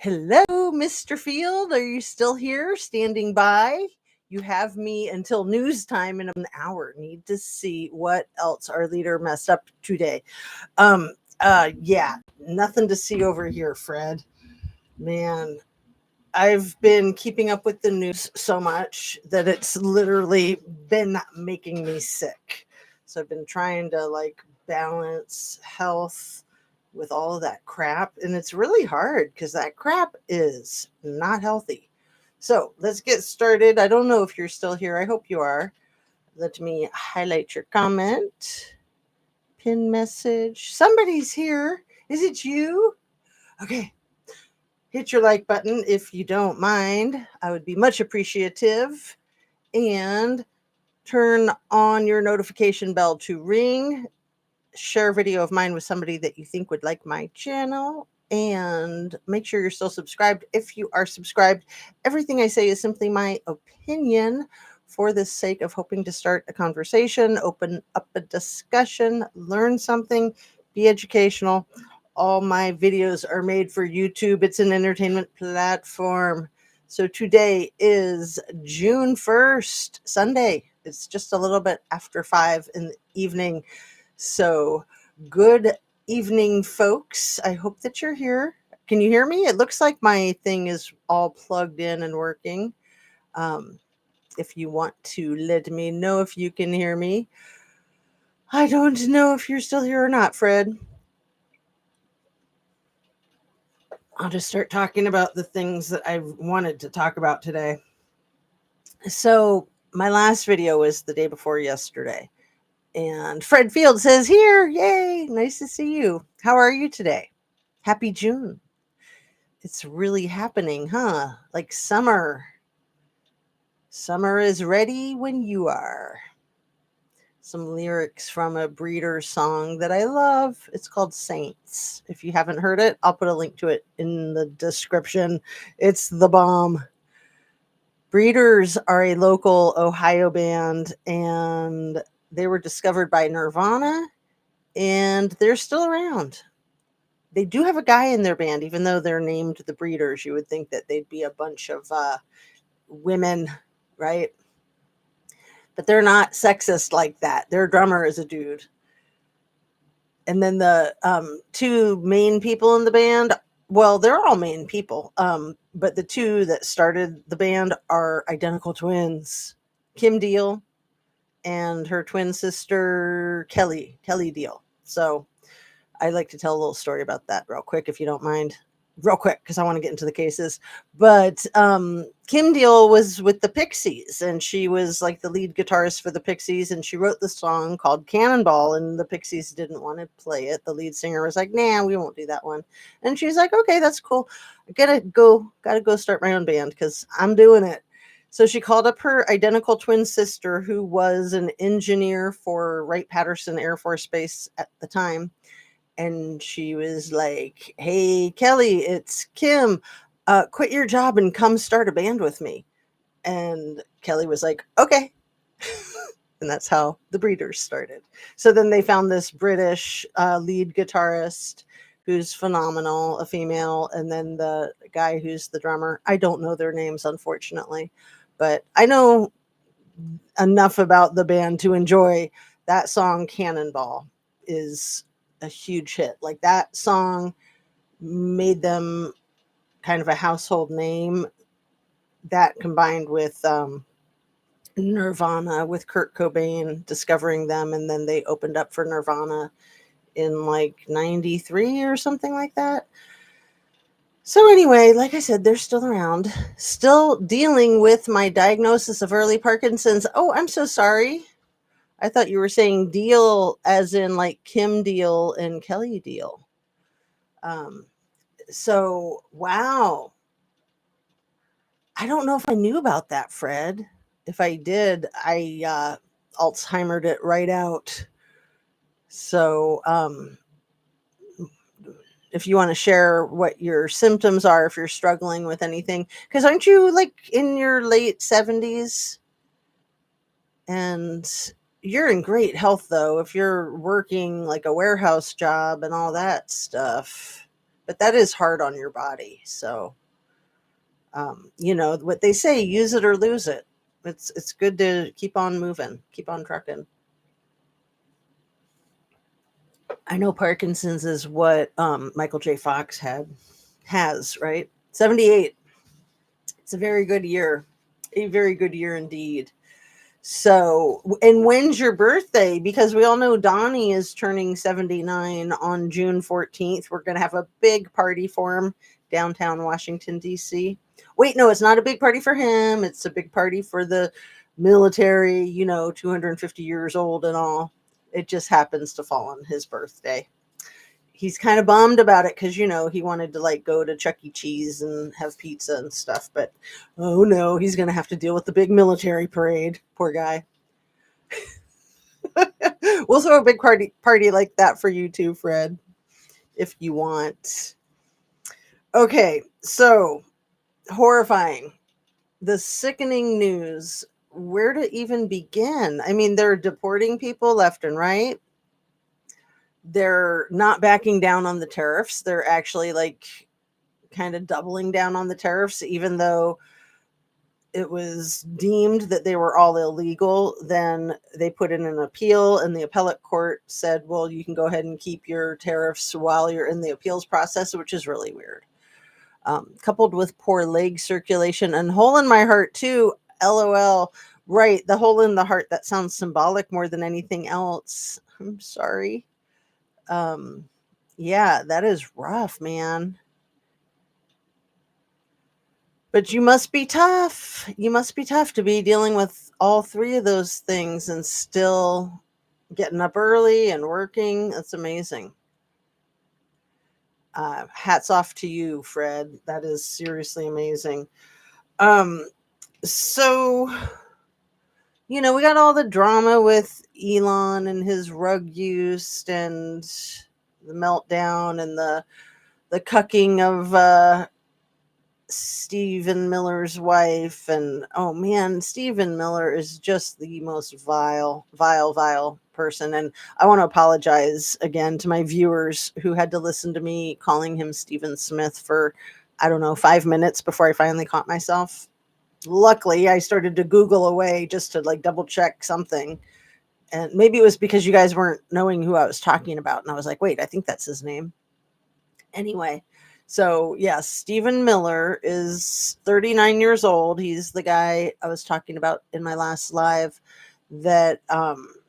Hello, Mr. Field. Are you still here standing by? You have me until news time in an hour. Need to see what else our leader messed up today. Yeah, nothing to see over here, Fred. Man, I've been keeping up with the news so much that it's literally been making me sick. So I've been trying to balance health with all of that crap. And it's really hard because that crap is not healthy. So let's get started. I don't know if you're still here. I hope you are. Let me highlight your comment, pin message. Somebody's here. Is it you? Okay. Hit your like button if you don't mind. I would be much appreciative. And turn on your notification bell to ring. Share a video of mine with somebody that you think would like my channel, and make sure you're still subscribed. If you are subscribed, everything I say is simply my opinion for the sake of hoping to start a conversation, open up a discussion, learn something, be educational. All my videos are made for YouTube. It's an entertainment platform. So today is June 1st, Sunday. It's just a little bit after 5 in the evening. So, good evening, folks. I hope that you're here. Can you hear me? It looks like my thing is all plugged in and working. If you want to let me know if you can hear me. I don't know if you're still here or not, Fred. I'll just start talking about the things that I wanted to talk about today. So, my last video was the day before yesterday. And Fred Field says, here, yay, nice to see you. How are you today? Happy June. It's really happening, huh? Like summer. Summer is ready when you are. Some lyrics from a Breeder song that I love. It's called Saints. If you haven't heard it, I'll put a link to it in the description. It's the bomb. Breeders are a local Ohio band, and they were discovered by Nirvana, and they're still around. They do have a guy in their band, even though they're named the Breeders. You would think that they'd be a bunch of women, right? But they're not sexist like that. Their drummer is a dude. And then the two main people in the band, well, they're all main people, but the two that started the band are identical twins. Kim Deal and her twin sister, Kelly Deal. So I'd like to tell a little story about that real quick, if you don't mind. Real quick, because I want to get into the cases. But Kim Deal was with the Pixies, and she was like the lead guitarist for the Pixies, and she wrote the song called Cannonball, and the Pixies didn't want to play it. The lead singer was like, nah, we won't do that one. And she's like, okay, that's cool. Gotta go start my own band because I'm doing it. So she called up her identical twin sister, who was an engineer for Wright-Patterson Air Force Base at the time. And she was like, hey, Kelly, it's Kim. Quit your job and come start a band with me. And Kelly was like, okay. And that's how the Breeders started. So then they found this British lead guitarist who's phenomenal, a female, and then the guy who's the drummer. I don't know their names, unfortunately, but I know enough about the band to enjoy that song. Cannonball is a huge hit. Like, that song made them kind of a household name. That combined with Nirvana, with Kurt Cobain discovering them, and then they opened up for Nirvana in like 93 or something like that. So anyway, like I said, they're still around, still dealing with my diagnosis of early Parkinson's. Oh, I'm so sorry. I thought you were saying Deal as in like Kim Deal and Kelly Deal. So, wow. I don't know if I knew about that, Fred. If I did, I Alzheimer'd it right out. So, if you want to share what your symptoms are, if you're struggling with anything, because aren't you like in your late 70s? And you're in great health, though, if you're working like a warehouse job and all that stuff. but that is hard on your body. So, you know what they say, use it or lose it. It's good to keep on moving, keep on trucking. I know Parkinson's is what Michael J. Fox has, right? 78. It's a very good year. A very good year indeed. So, and when's your birthday? Because we all know Donnie is turning 79 on June 14th. We're going to have a big party for him downtown Washington, D.C. Wait, no, it's not a big party for him. It's a big party for the military, you know, 250 years old and all. It just happens to fall on his birthday. He's kind of bummed about it because, you know, he wanted to like go to Chuck E. Cheese and have pizza and stuff. But oh no, he's going to have to deal with the big military parade. Poor guy. We'll throw a big party like that for you too, Fred, if you want. Okay, so horrifying. The sickening news. Where to even begin? I mean, they're deporting people left and right. They're not backing down on the tariffs. They're actually like kind of doubling down on the tariffs, even though it was deemed that they were all illegal. Then they put in an appeal, and the appellate court said, well, you can go ahead and keep your tariffs while you're in the appeals process, which is really weird. Coupled with poor leg circulation and hole in my heart too. LOL. Right, the hole in the heart, that sounds symbolic more than anything else. I'm sorry. Yeah, that is rough, man. But you must be tough. You must be tough to be dealing with all three of those things and still getting up early and working. That's amazing. Hats off to you, Fred. That is seriously amazing. So, you know, we got all the drama with Elon and his rug use and the meltdown and the cucking of Stephen Miller's wife. And oh man, Stephen Miller is just the most vile person. And I want to apologize again to my viewers who had to listen to me calling him Stephen Smith for, I don't know, 5 minutes before I finally caught myself. Luckily, I started to Google away just to like double check something. And maybe it was because you guys weren't knowing who I was talking about. And I was like, wait, I think that's his name. Anyway, so yes, Stephen Miller is 39 years old. He's the guy I was talking about in my last live that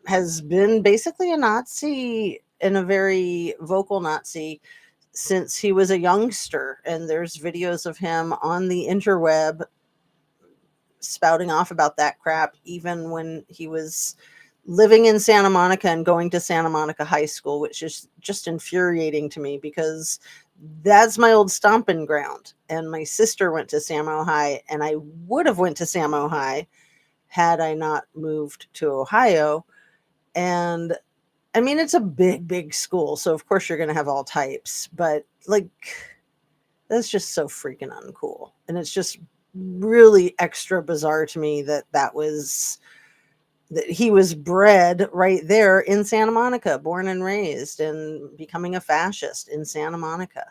has been basically a Nazi and a very vocal Nazi since he was a youngster. And there's videos of him on the interweb spouting off about that crap, even when he was living in Santa Monica and going to Santa Monica High School, which is just infuriating to me because that's my old stomping ground. And my sister went to Samo High, and I would have went to Samo High had I not moved to Ohio. And I mean, it's a big school, so of course you're going to have all types, but like, that's just so freaking uncool. And it's just really extra bizarre to me that he was bred right there in Santa Monica, born and raised, and becoming a fascist in Santa Monica.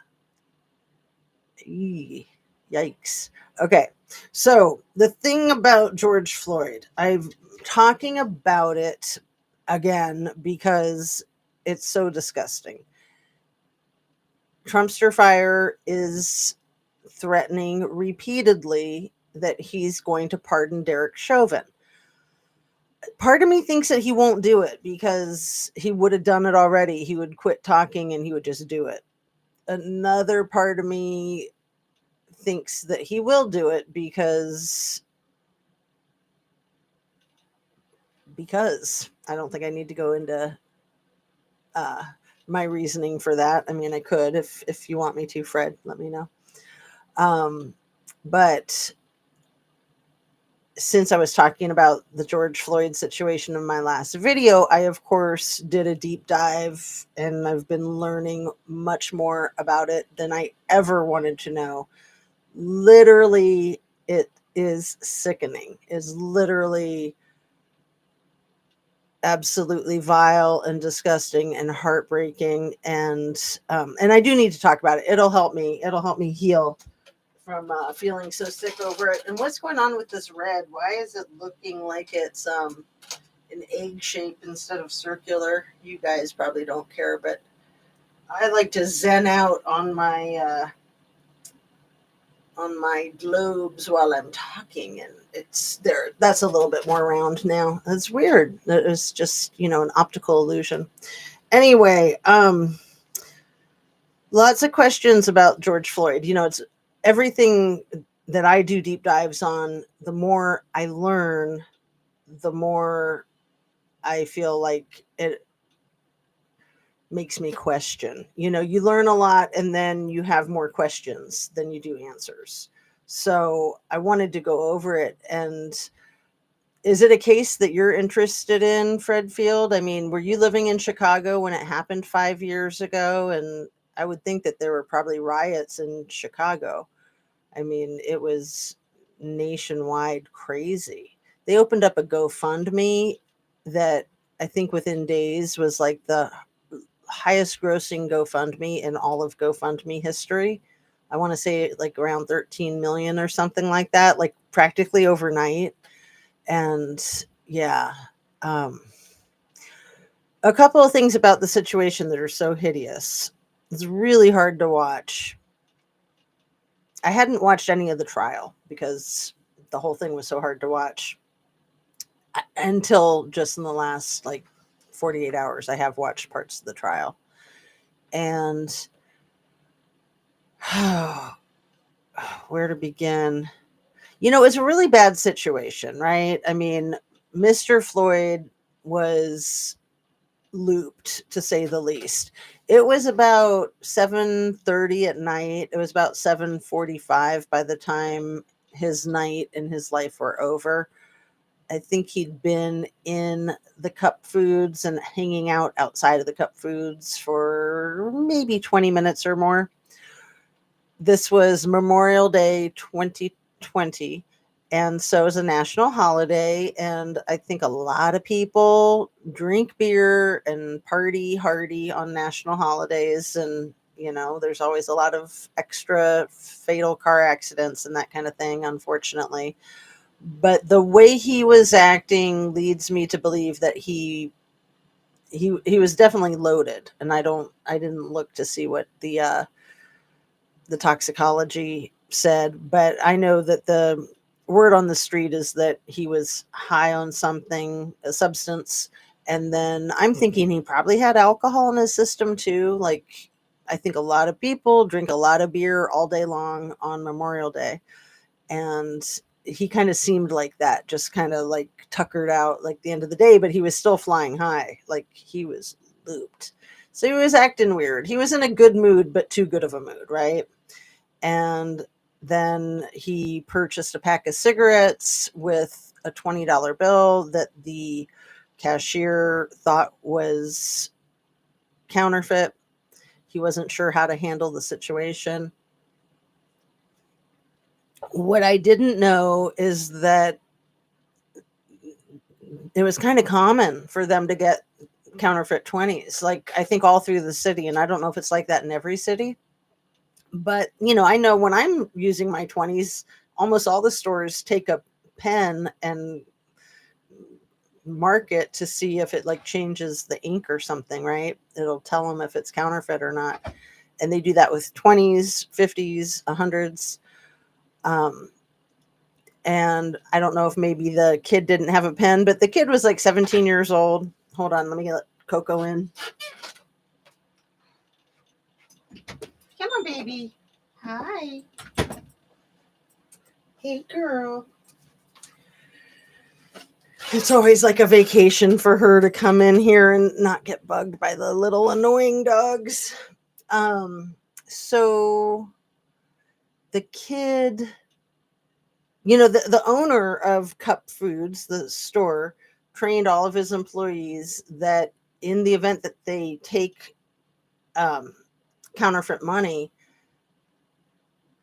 Yikes. Okay. So the thing about George Floyd, I'm talking about it again because it's so disgusting. Trumpster Fire is threatening repeatedly that he's going to pardon Derek Chauvin. Part of me thinks that he won't do it because he would have done it already. He would quit talking and he would just do it. Another part of me thinks that he will do it because I don't think I need to go into my reasoning for that. I mean, I could if you want me to, Fred, let me know. But since I was talking about the George Floyd situation in my last video, I, of course, did a deep dive, and I've been learning much more about it than I ever wanted to know. Literally, it is sickening. It's literally absolutely vile and disgusting and heartbreaking. And I do need to talk about it. It'll help me. It'll help me heal from feeling so sick over it. And what's going on with this red? Why is it looking like it's an egg shape instead of circular? You guys probably don't care, but I like to zen out on my globes while I'm talking, and it's there. That's a little bit more round now. It's weird. It's just, an optical illusion. Anyway, lots of questions about George Floyd. It's everything that I do deep dives on. The more I learn, the more I feel like it makes me question. You learn a lot and then you have more questions than you do answers. So I wanted to go over it. And is it a case that you're interested in, Fred Field? I mean, were you living in Chicago when it happened 5 years ago? And I would think that there were probably riots in Chicago. I mean, it was nationwide crazy. They opened up a GoFundMe that I think within days was like the highest grossing GoFundMe in all of GoFundMe history. I want to say like around 13 million or something like that, like practically overnight. And yeah, um, a couple of things about the situation that are so hideous. It's really hard to watch. I hadn't watched any of the trial because the whole thing was so hard to watch until just in the last like 48 hours. I have watched parts of the trial. And where to begin? It's a really bad situation, right? I mean, Mr. Floyd was looped, to say the least. It was about 7:30 at night. It was about 7:45 by the time his night and his life were over. I think he'd been in the Cup Foods and hanging out outside of the Cup Foods for maybe 20 minutes or more. This was Memorial Day 2020. And so it's a national holiday. And I think a lot of people drink beer and party hardy on national holidays. And, there's always a lot of extra fatal car accidents and that kind of thing, unfortunately. But the way he was acting leads me to believe that he was definitely loaded. And I didn't look to see what the toxicology said, but I know that the word on the street is that he was high on something, a substance. And then I'm thinking he probably had alcohol in his system too. Like, I think a lot of people drink a lot of beer all day long on Memorial Day. And he kind of seemed like that, just kind of like tuckered out like the end of the day, but he was still flying high. Like he was looped. So he was acting weird. He was in a good mood, but too good of a mood, right? And then he purchased a pack of cigarettes with a $20 bill that the cashier thought was counterfeit. He wasn't sure how to handle the situation. What I didn't know is that it was kind of common for them to get counterfeit 20s, like I think all through the city. And I don't know if it's like that in every city. But, I know when I'm using my 20s, almost all the stores take a pen and mark it to see if it like changes the ink or something, right? It'll tell them if it's counterfeit or not. And they do that with 20s, 50s, 100s. And I don't know if maybe the kid didn't have a pen, but the kid was like 17 years old. Hold on, let me get Coco in. Come on, baby. Hi. Hey, girl. It's always like a vacation for her to come in here and not get bugged by the little annoying dogs. So the kid, the owner of Cup Foods, the store, trained all of his employees that in the event that they take counterfeit money,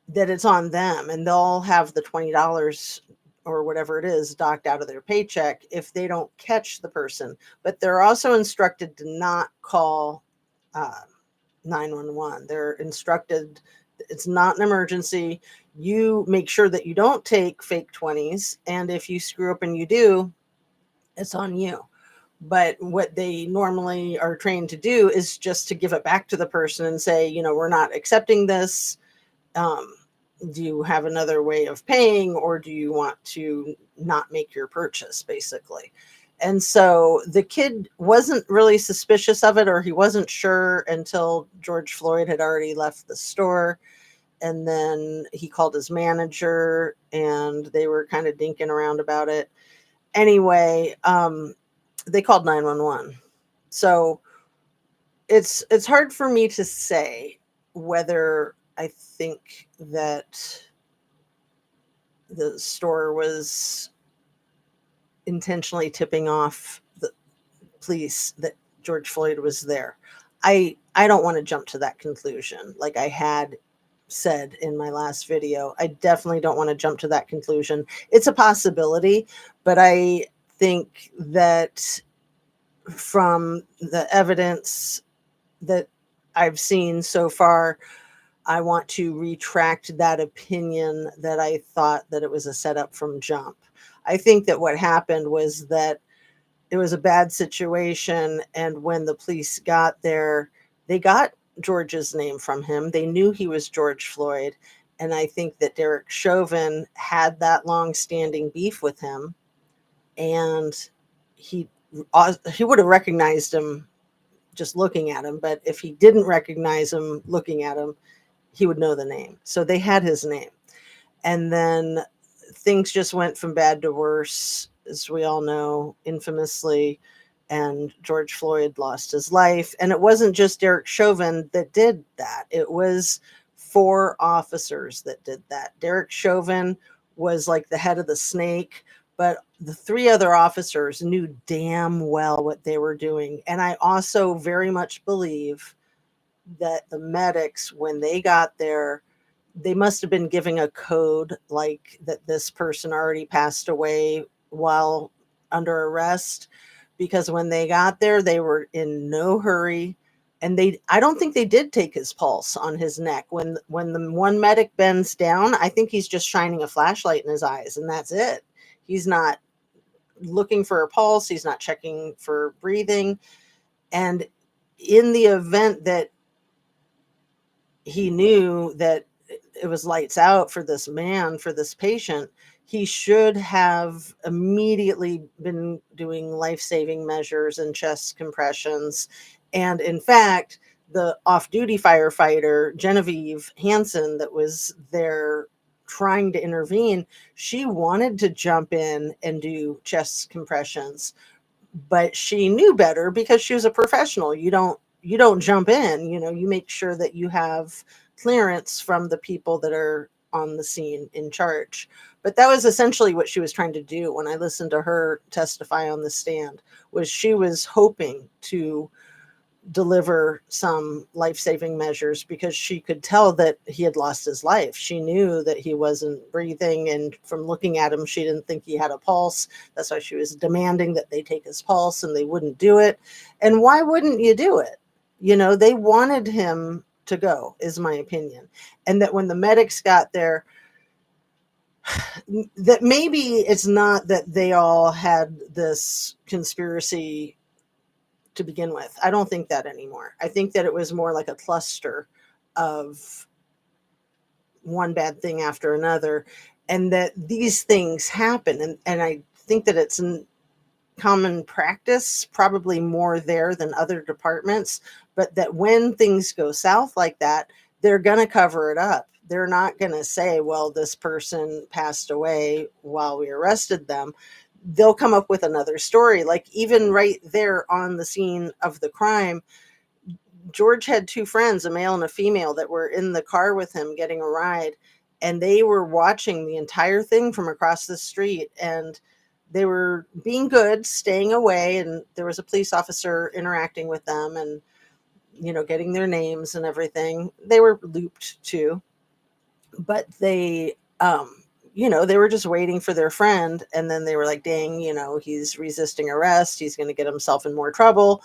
that it's on them and they'll have the $20 or whatever it is docked out of their paycheck if they don't catch the person. But they're also instructed to not call 911. They're instructed it's not an emergency. You make sure that you don't take fake 20s. And if you screw up and you do, it's on you. But what they normally are trained to do is just to give it back to the person and say, we're not accepting this. Do you have another way of paying, or do you want to not make your purchase, basically? And so the kid wasn't really suspicious of it, or he wasn't sure until George Floyd had already left the store. And then he called his manager and they were kind of dinking around about it. Anyway, they called 911. So it's hard for me to say whether I think that the store was intentionally tipping off the police that George Floyd was there. I don't want to jump to that conclusion. Like I had said in my last video, I definitely don't want to jump to that conclusion. It's a possibility, but I think that from the evidence that I've seen so far, I want to retract that opinion that I thought that it was a setup from jump. I think that what happened was that it was a bad situation, and when the police got there, they got George's name from him. They knew he was George Floyd, and I think that Derek Chauvin had that long-standing beef with him, and he would have recognized him just looking at him, but if he didn't recognize him looking at him, he would know the name. So they had his name. And then things just went from bad to worse, as we all know, infamously, and George Floyd lost his life. And it wasn't just Derek Chauvin that did that. It was 4 officers that did that. Derek Chauvin was like the head of the snake, but the 3 other officers knew damn well what they were doing. And I also very much believe that the medics, when they got there, they must have been giving a code like that this person already passed away while under arrest, because when they got there, they were in no hurry. And I don't think they did take his pulse on his neck. When the one medic bends down, I think he's just shining a flashlight in his eyes, and that's it. He's not looking for a pulse. He's not checking for breathing. And in the event that he knew that it was lights out for this man, for this patient, he should have immediately been doing life-saving measures and chest compressions. And in fact, the off-duty firefighter, Genevieve Hansen, that was there trying to intervene, she wanted to jump in and do chest compressions, but she knew better because she was a professional. You don't jump in, you make sure that you have clearance from the people that are on the scene in charge. But that was essentially what she was trying to do when I listened to her testify on the stand, was she was hoping to deliver some life-saving measures because she could tell that he had lost his life. She knew that he wasn't breathing, and from looking at him, she didn't think he had a pulse. That's why she was demanding that they take his pulse, and they wouldn't do it. And why wouldn't you do it? They wanted him to go, is my opinion. And that when the medics got there, that maybe it's not that they all had this conspiracy to begin with. I don't think that anymore. I think that it was more like a cluster of one bad thing after another, and that these things happen. And I think that it's common practice, probably more there than other departments, but that when things go south like that, they're going to cover it up. They're not going to say, well, this person passed away while we arrested them. They'll come up with another story. Like even right there on the scene of the crime, George had 2 friends, a male and a female, that were in the car with him getting a ride, and they were watching the entire thing from across the street, and they were being good, staying away, and there was a police officer interacting with them and getting their names and everything. They were looped too, but they they were just waiting for their friend. And then they were like, dang, he's resisting arrest. He's going to get himself in more trouble.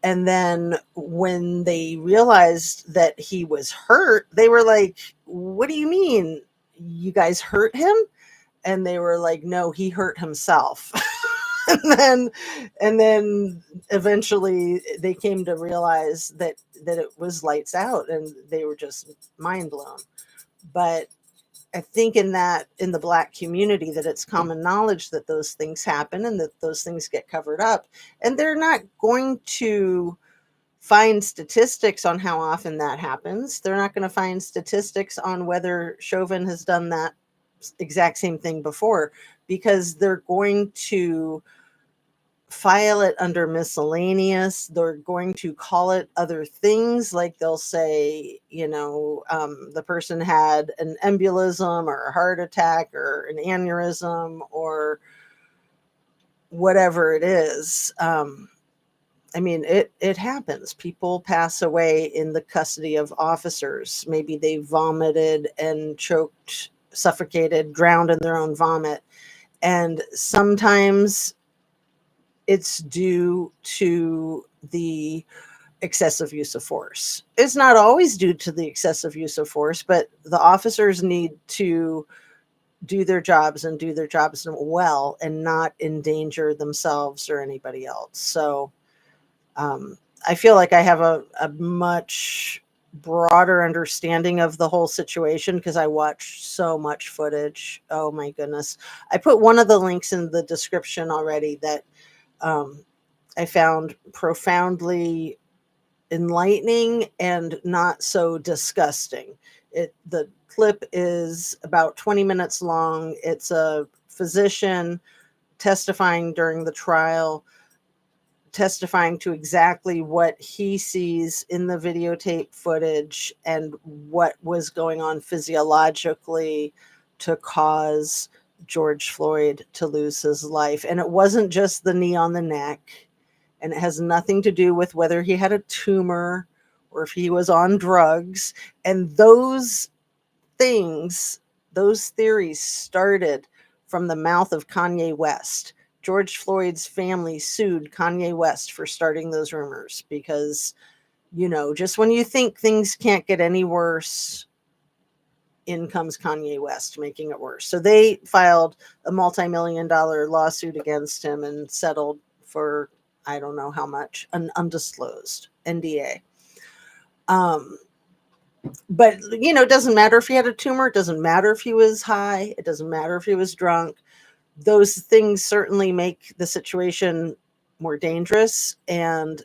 And then when they realized that he was hurt, they were like, what do you mean? You guys hurt him? And they were like, no, he hurt himself. and then eventually they came to realize that it was lights out, and they were just mind blown. But I think in the Black community, that it's common knowledge that those things happen and that those things get covered up, and they're not going to find statistics on how often that happens. They're not going to find statistics on whether Chauvin has done that exact same thing before, because they're going to file it under miscellaneous. They're going to call it other things. Like they'll say, the person had an embolism or a heart attack or an aneurysm or whatever it is. It happens. People pass away in the custody of officers. Maybe they vomited and choked, suffocated, drowned in their own vomit. And sometimes it's due to the excessive use of force. It's not always due to the excessive use of force, but the officers need to do their jobs and do their jobs well and not endanger themselves or anybody else. So I feel like I have a much broader understanding of the whole situation because I watched so much footage. Oh my goodness. I put one of the links in the description already that I found profoundly enlightening and not so disgusting. The clip is about 20 minutes long. It's a physician testifying during the trial, testifying to exactly what he sees in the videotape footage and what was going on physiologically to cause George Floyd to lose his life. And it wasn't just the knee on the neck, and it has nothing to do with whether he had a tumor or if he was on drugs. And those things, those theories started from the mouth of Kanye West. George Floyd's family sued Kanye West for starting those rumors because, just when you think things can't get any worse, in comes Kanye West making it worse. So they filed a multi-million-dollar lawsuit against him and settled for, I don't know how much, an undisclosed NDA. But, it doesn't matter if he had a tumor. It doesn't matter if he was high. It doesn't matter if he was drunk. Those things certainly make the situation more dangerous, and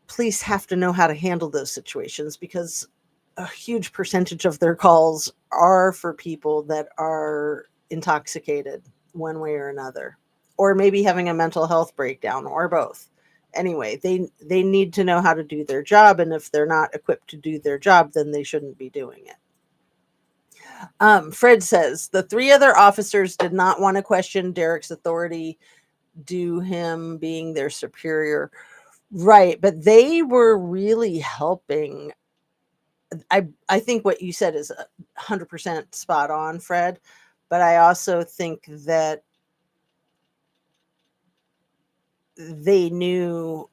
police have to know how to handle those situations because a huge percentage of their calls are for people that are intoxicated one way or another, or maybe having a mental health breakdown, or both. Anyway, they need to know how to do their job, and if they're not equipped to do their job, then they shouldn't be doing it. Fred says the three other officers did not want to question Derek's authority due him being their superior. Right. But they were really helping. I think what you said is 100% spot on, Fred. But I also think that they knew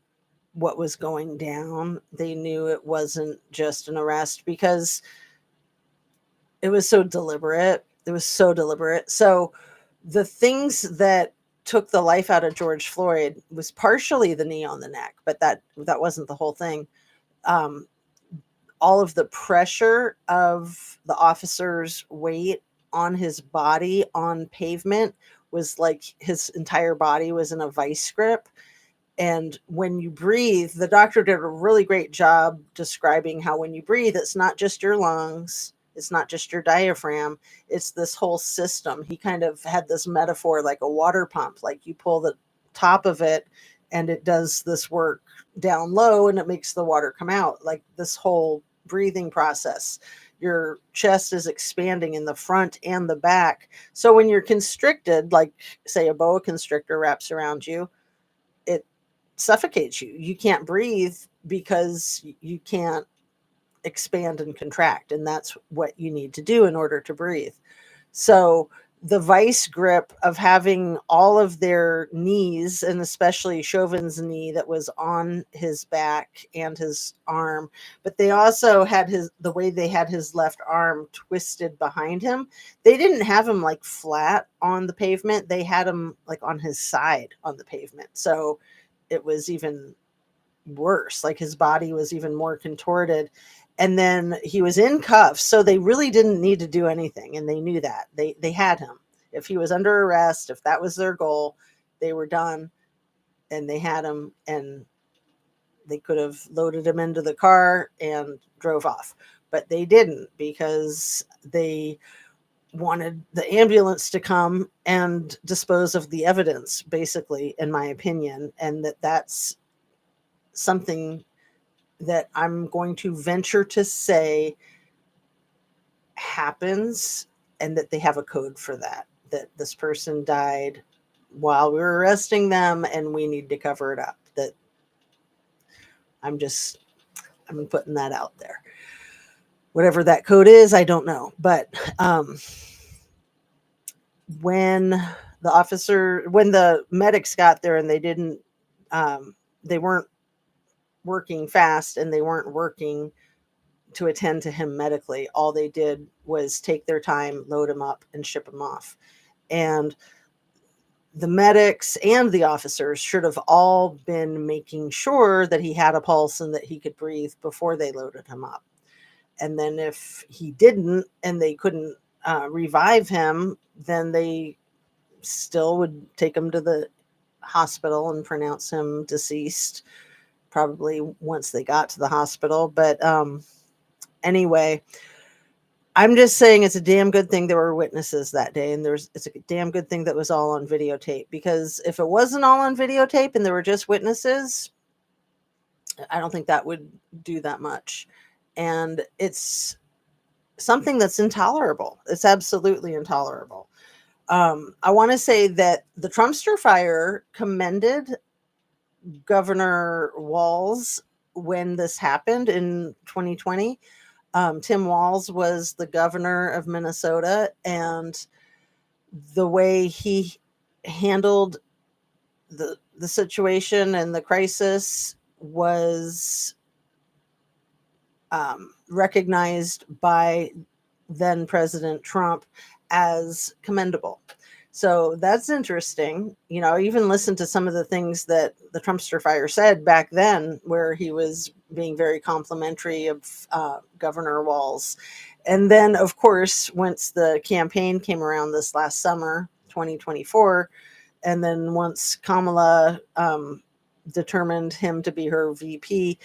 what was going down. They knew it wasn't just an arrest because it was so deliberate. It was so deliberate. So the things that took the life out of George Floyd was partially the knee on the neck, but that wasn't the whole thing. All of the pressure of the officer's weight on his body on pavement was like his entire body was in a vice grip. And when you breathe, the doctor did a really great job describing how when you breathe, it's not just your lungs, it's not just your diaphragm, it's this whole system. He kind of had this metaphor like a water pump, like you pull the top of it and it does this work down low and it makes the water come out, like this whole breathing process. Your chest is expanding in the front and the back. So when you're constricted, like say a boa constrictor wraps around you, it suffocates you. You can't breathe because you can't expand and contract, and that's what you need to do in order to breathe. So the vice grip of having all of their knees, and especially Chauvin's knee that was on his back and his arm, but they also had the way they had his left arm twisted behind him. They didn't have him like flat on the pavement. They had him like on his side on the pavement. So it was even worse. Like his body was even more contorted. And then he was in cuffs, so they really didn't need to do anything, and they knew that. They had him. If he was under arrest, if that was their goal, they were done, and they had him, and they could have loaded him into the car and drove off. But they didn't, because they wanted the ambulance to come and dispose of the evidence, basically, in my opinion, and that's something that I'm going to venture to say happens, and that they have a code for that this person died while we were arresting them and we need to cover it up. That I'm putting that out there. Whatever that code is, I don't know. But when the medics got there and they weren't working fast, and they weren't working to attend to him medically. All they did was take their time, load him up, and ship him off. And the medics and the officers should have all been making sure that he had a pulse and that he could breathe before they loaded him up. And then if he didn't and they couldn't revive him, then they still would take him to the hospital and pronounce him deceased, probably once they got to the hospital. But anyway, I'm just saying it's a damn good thing there were witnesses that day, and it's a damn good thing that was all on videotape, because if it wasn't all on videotape and there were just witnesses, I don't think that would do that much. And it's something that's intolerable. It's absolutely intolerable. I want to say that the Trumpster fire commended Governor Walz when this happened in 2020. Tim Walz was the governor of Minnesota, and the way he handled the situation and the crisis was recognized by then President Trump as commendable. So that's interesting. I even listened to some of the things that the Trumpster fire said back then, where he was being very complimentary of Governor Walz. And then, of course, once the campaign came around this last summer, 2024, and then once Kamala determined him to be her VP,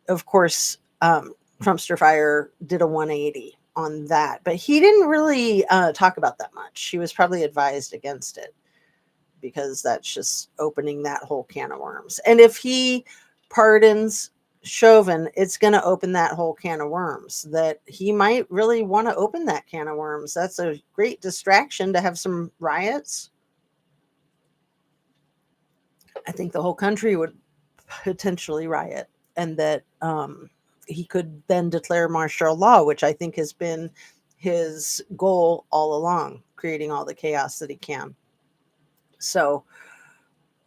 of course, Trumpster fire did a 180 on that, but he didn't really talk about that much. He was probably advised against it, because that's just opening that whole can of worms. And if he pardons Chauvin, it's going to open that whole can of worms, that he might really want to open that can of worms. That's a great distraction to have some riots. I think the whole country would potentially riot, and that he could then declare martial law, which I think has been his goal all along, creating all the chaos that he can. So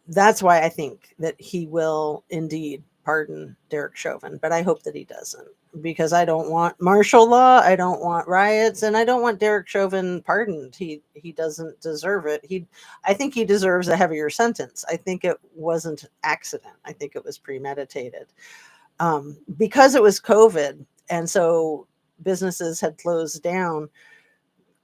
that's why I think that he will indeed pardon Derek Chauvin, but I hope that he doesn't, because I don't want martial law, I don't want riots, and I don't want Derek Chauvin pardoned. He doesn't deserve it. I think he deserves a heavier sentence. I think it wasn't accident. I think it was premeditated. Because it was COVID, and so businesses had closed down,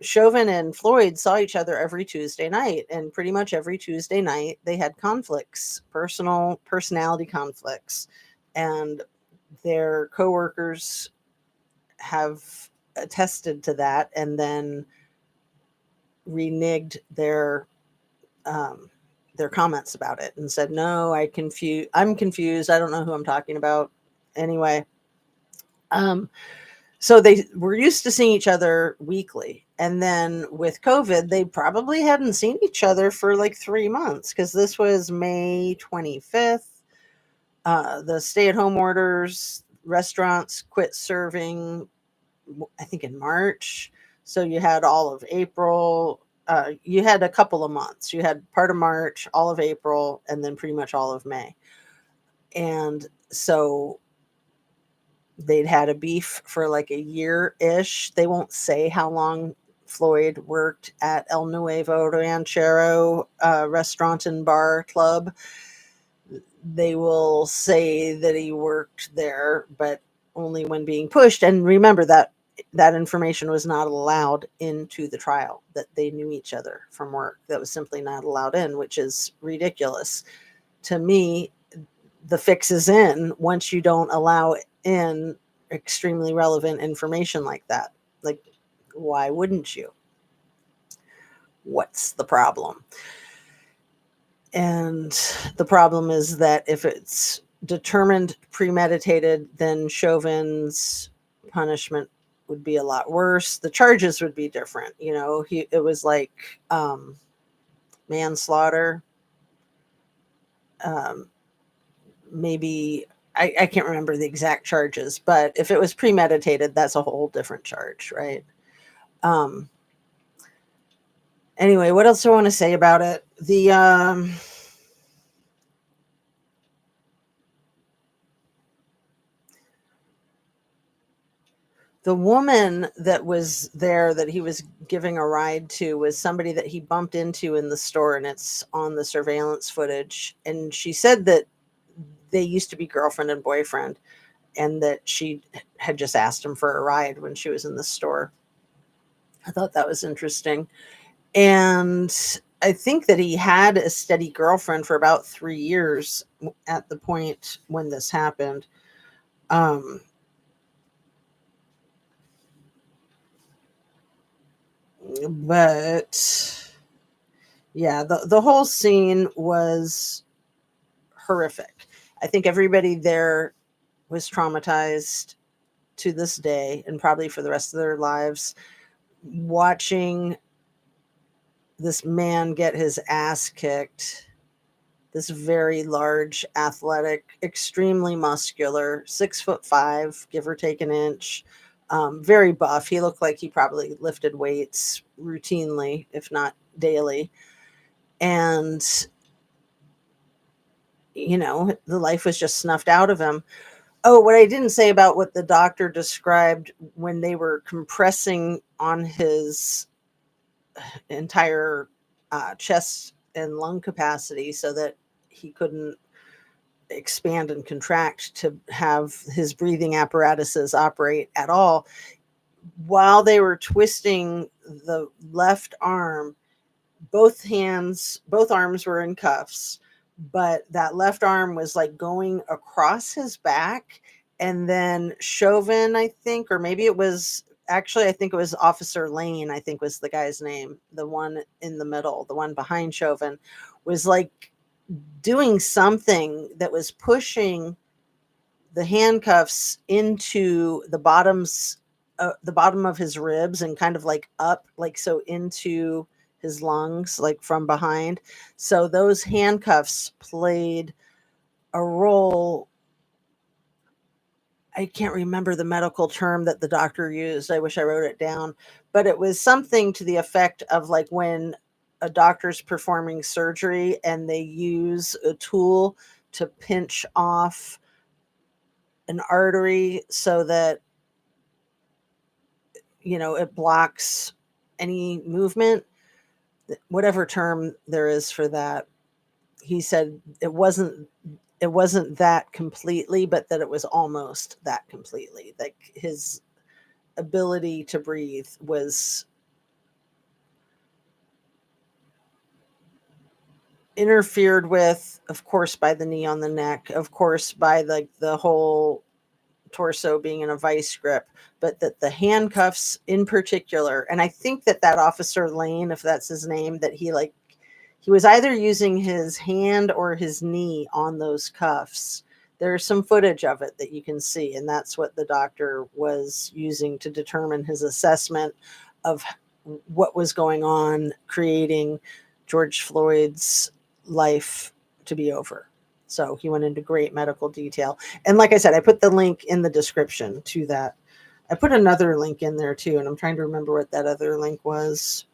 Chauvin and Floyd saw each other every Tuesday night, and pretty much every Tuesday night they had conflicts, personality conflicts, and their coworkers have attested to that, and then reneged their comments about it and said, no, I'm confused. I don't know who I'm talking about. Anyway, so they were used to seeing each other weekly. And then with COVID, they probably hadn't seen each other for like 3 months, because this was May 25th. The stay-at-home orders restaurants quit serving, I think, in March. So you had all of April. You had a couple of months. You had part of March, all of April, and then pretty much all of May. And so they'd had a beef for like a year-ish. They won't say how long Floyd worked at El Nuevo Ranchero restaurant and bar club. They will say that he worked there, but only when being pushed. And remember that that information was not allowed into the trial, that they knew each other from work. That was simply not allowed in, which is ridiculous. To me, the fix is in once you don't allow in extremely relevant information like that. Like, why wouldn't you? What's the problem? And the problem is that if it's determined premeditated, then Chauvin's punishment would be a lot worse. The charges would be different. You know, it was like manslaughter. Maybe I can't remember the exact charges, but if it was premeditated, that's a whole different charge, right? Anyway, what else do I want to say about it? The woman that was there that he was giving a ride to was somebody that he bumped into in the store, and it's on the surveillance footage. And she said that they used to be girlfriend and boyfriend, and that she had just asked him for a ride when she was in the store. I thought that was interesting. And I think that he had a steady girlfriend for about 3 years at the point when this happened. But yeah, the whole scene was horrific. I think everybody there was traumatized to this day and probably for the rest of their lives, watching this man get his ass kicked. This very large, athletic, extremely muscular, 6'5", give or take an inch, very buff. He looked like he probably lifted weights routinely, if not daily. And, you know, the life was just snuffed out of him. Oh, what I didn't say about what the doctor described when they were compressing on his entire chest and lung capacity so that he couldn't expand and contract to have his breathing apparatuses operate at all. While they were twisting the left arm, both arms were in cuffs, but that left arm was like going across his back. And then Chauvin, I think, or maybe it was actually, I think it was Officer Lane, I think was the guy's name, the one in the middle, the one behind Chauvin, was like doing something that was pushing the handcuffs into the bottom of his ribs and kind of like up, like so into his lungs, like from behind. So those handcuffs played a role. I can't remember the medical term that the doctor used. I wish I wrote it down, but it was something to the effect of like when a doctor's performing surgery and they use a tool to pinch off an artery so that, you know, it blocks any movement, whatever term there is for that. He said it wasn't that completely, but that it was almost that completely. Like his ability to breathe was interfered with, of course, by the knee on the neck, of course, by like the whole torso being in a vice grip, but that the handcuffs in particular, and I think that Officer Lane, if that's his name, that he was either using his hand or his knee on those cuffs. There's some footage of it that you can see, and that's what the doctor was using to determine his assessment of what was going on, creating George Floyd's life to be over. So he went into great medical detail. And like I said, I put the link in the description to that. I put another link in there too, and I'm trying to remember what that other link was.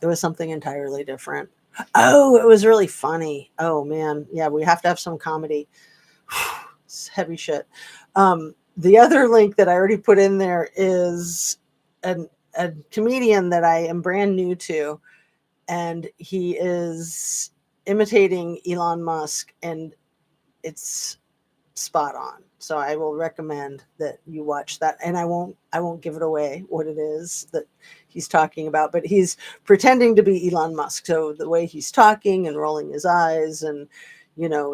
It was something entirely different. Oh, it was really funny. Oh man. Yeah, we have to have some comedy. It's heavy shit. The other link that I already put in there is a comedian that I am brand new to, and he is imitating Elon Musk, and it's spot on. So I will recommend that you watch that, and I won't give it away what it is that he's talking about, but he's pretending to be Elon Musk. So the way he's talking and rolling his eyes and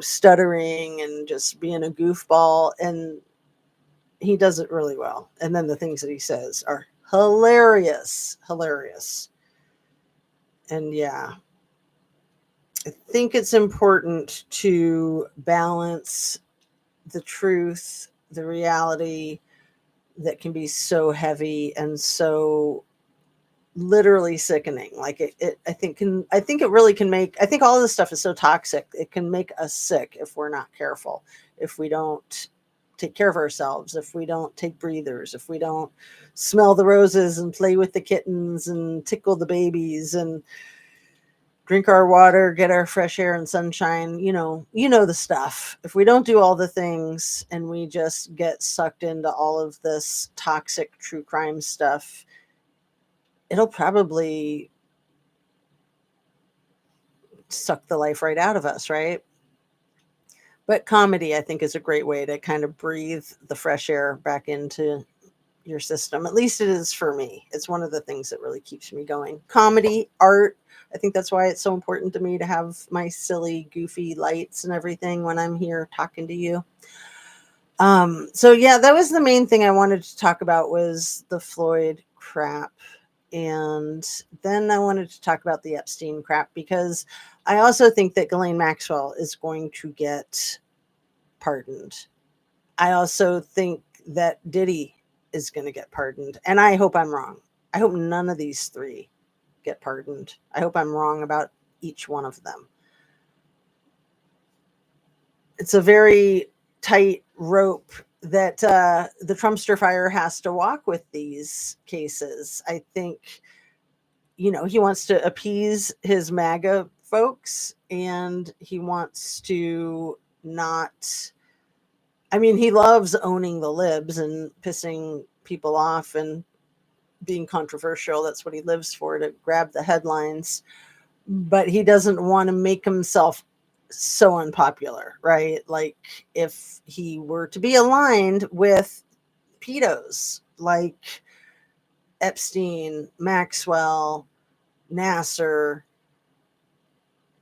stuttering and just being a goofball, and he does it really well. And then the things that he says are hilarious, hilarious. And yeah, I think it's important to balance the truth, the reality that can be so heavy and so literally sickening. Like I think it really can make, I think all of this stuff is so toxic. It can make us sick if we're not careful, if we don't take care of ourselves, if we don't take breathers, if we don't smell the roses and play with the kittens and tickle the babies and drink our water, get our fresh air and sunshine, the stuff. If we don't do all the things and we just get sucked into all of this toxic true crime stuff, it'll probably suck the life right out of us, right? But comedy, I think, is a great way to kind of breathe the fresh air back into your system. At least it is for me. It's one of the things that really keeps me going. Comedy, art. I think that's why it's so important to me to have my silly, goofy lights and everything when I'm here talking to you. So yeah, that was the main thing I wanted to talk about, was the Floyd crap. And then I wanted to talk about the Epstein crap, because I also think that Ghislaine Maxwell is going to get pardoned. I also think that Diddy is going to get pardoned. And I hope I'm wrong. I hope none of these three get pardoned. I hope I'm wrong about each one of them. It's a very tight rope that the Trumpster fire has to walk with these cases. I think, he wants to appease his MAGA folks, and he wants to not, he loves owning the libs and pissing people off and being controversial. That's what he lives for, to grab the headlines. But he doesn't want to make himself so unpopular, right? Like if he were to be aligned with pedos like Epstein, Maxwell, Nasser,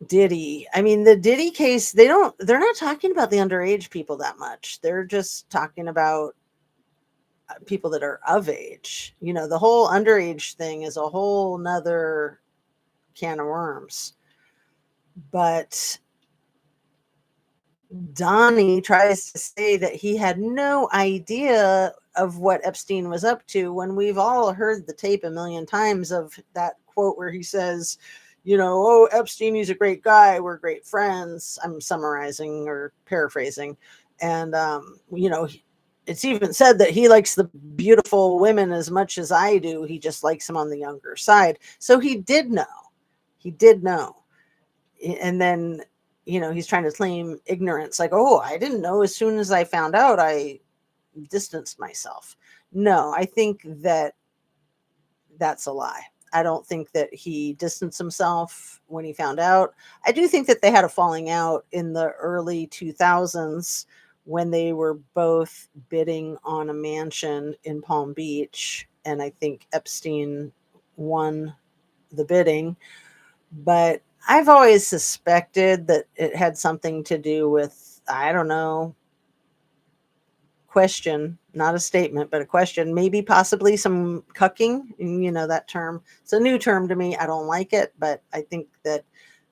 Diddy. The Diddy case, they're not talking about the underage people that much. They're just talking about people that are of age. The whole underage thing is a whole nother can of worms. But Donnie tries to say that he had no idea of what Epstein was up to, when we've all heard the tape a million times of that quote where he says, oh, Epstein, he's a great guy, we're great friends. I'm summarizing or paraphrasing. And, it's even said that he likes the beautiful women as much as I do. He just likes them on the younger side. So he did know. He did know. And then, he's trying to claim ignorance. Like, oh, I didn't know. As soon as I found out, I distanced myself. No, I think that that's a lie. I don't think that he distanced himself when he found out. I do think that they had a falling out in the early 2000s when they were both bidding on a mansion in Palm Beach. And I think Epstein won the bidding. But I've always suspected that it had something to do with, I don't know, question, not a statement, but a question, maybe possibly some cucking. That term, it's a new term to me. I don't like it, but I think that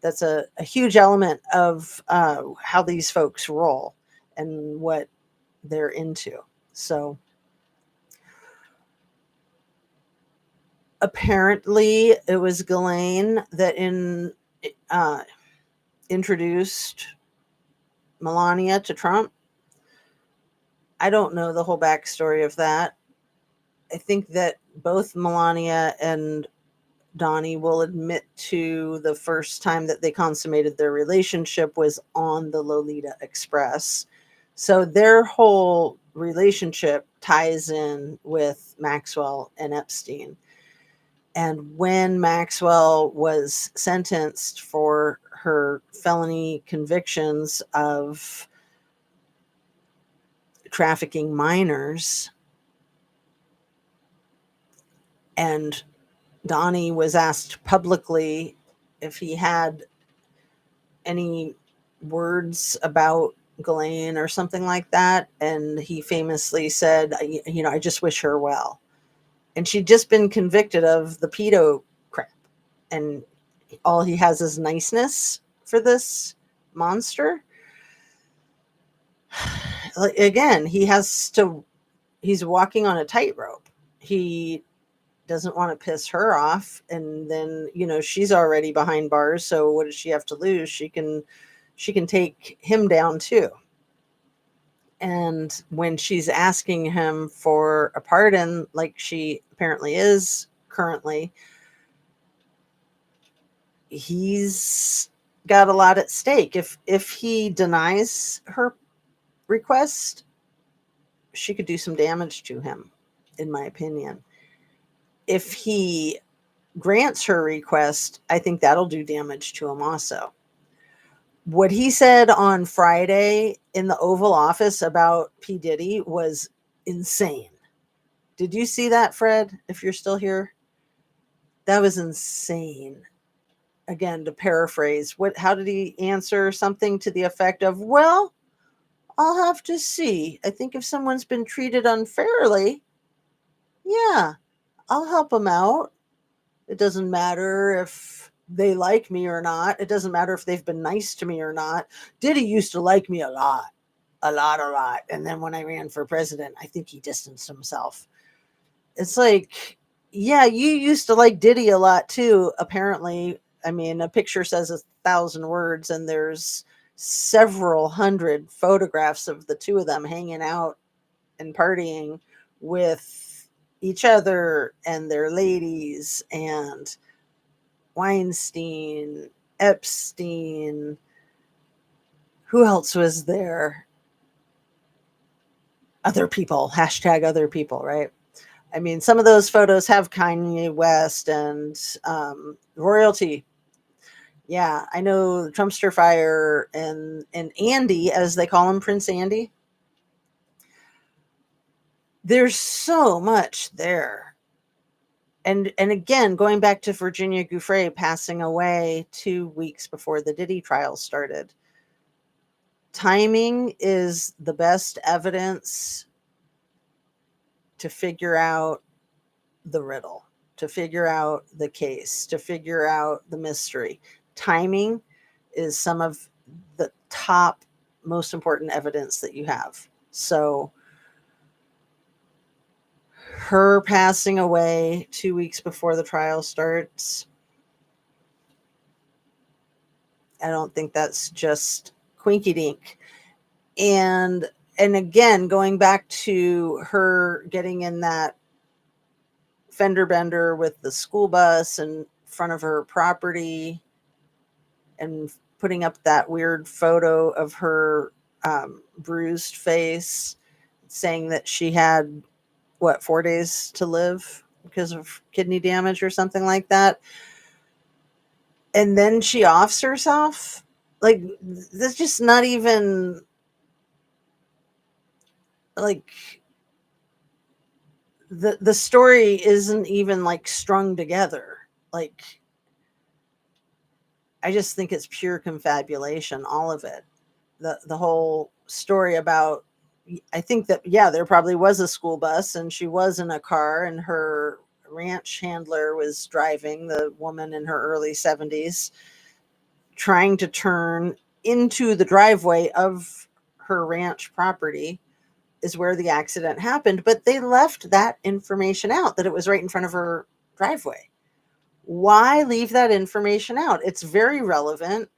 that's a huge element of how these folks roll and what they're into. So apparently it was Ghislaine that introduced Melania to Trump. I don't know the whole backstory of that. I think that both Melania and Donnie will admit to the first time that they consummated their relationship was on the Lolita Express. So their whole relationship ties in with Maxwell and Epstein. And when Maxwell was sentenced for her felony convictions of trafficking minors, and Donnie was asked publicly if he had any words about Ghislaine or something like that, and he famously said, I just wish her well. And she'd just been convicted of the pedo crap, and all he has is niceness for this monster. Again, he's walking on a tightrope. He doesn't want to piss her off, and then she's already behind bars, so what does she have to lose? She can take him down too. And when she's asking him for a pardon, like she apparently is currently, he's got a lot at stake. If he denies her request, she could do some damage to him, in my opinion. If he grants her request, I think that'll do damage to him also. What he said on Friday in the Oval Office about P. Diddy was insane. Did you see that, Fred, if you're still here? That was insane. Again, to paraphrase, how did he answer? Something to the effect of, well, I'll have to see. I think if someone's been treated unfairly, yeah, I'll help them out. It doesn't matter if they like me or not. It doesn't matter if they've been nice to me or not. Diddy used to like me a lot. And then when I ran for president, I think he distanced himself. It's like, yeah, you used to like Diddy a lot too, apparently. I mean, a picture says 1,000 words, and there's several hundred photographs of the two of them hanging out and partying with each other and their ladies, and Weinstein, Epstein. Who else was there? Other people, hashtag other people, right? I mean, some of those photos have Kanye West and royalty. Yeah, I know Trumpster Fire and Andy, as they call him, Prince Andy. There's so much there. And again, going back to Virginia Giuffre passing away 2 weeks before the Diddy trial started. Timing is the best evidence to figure out the riddle, to figure out the case, to figure out the mystery. Timing is some of the top most important evidence that you have. So her passing away 2 weeks before the trial starts, I don't think that's just quinky dink. And again, going back to her getting in that fender bender with the school bus in front of her property and putting up that weird photo of her bruised face, saying that she had 4 days to live because of kidney damage or something like that. And then she offs herself. Like, that's just not even, like, the story isn't even like strung together. Like, I just think it's pure confabulation, all of it. The whole story about, I think that, yeah, there probably was a school bus and she was in a car and her ranch handler was driving, the woman in her early 70s, trying to turn into the driveway of her ranch property is where the accident happened. But they left that information out, that it was right in front of her driveway. Why leave that information out? It's very relevant.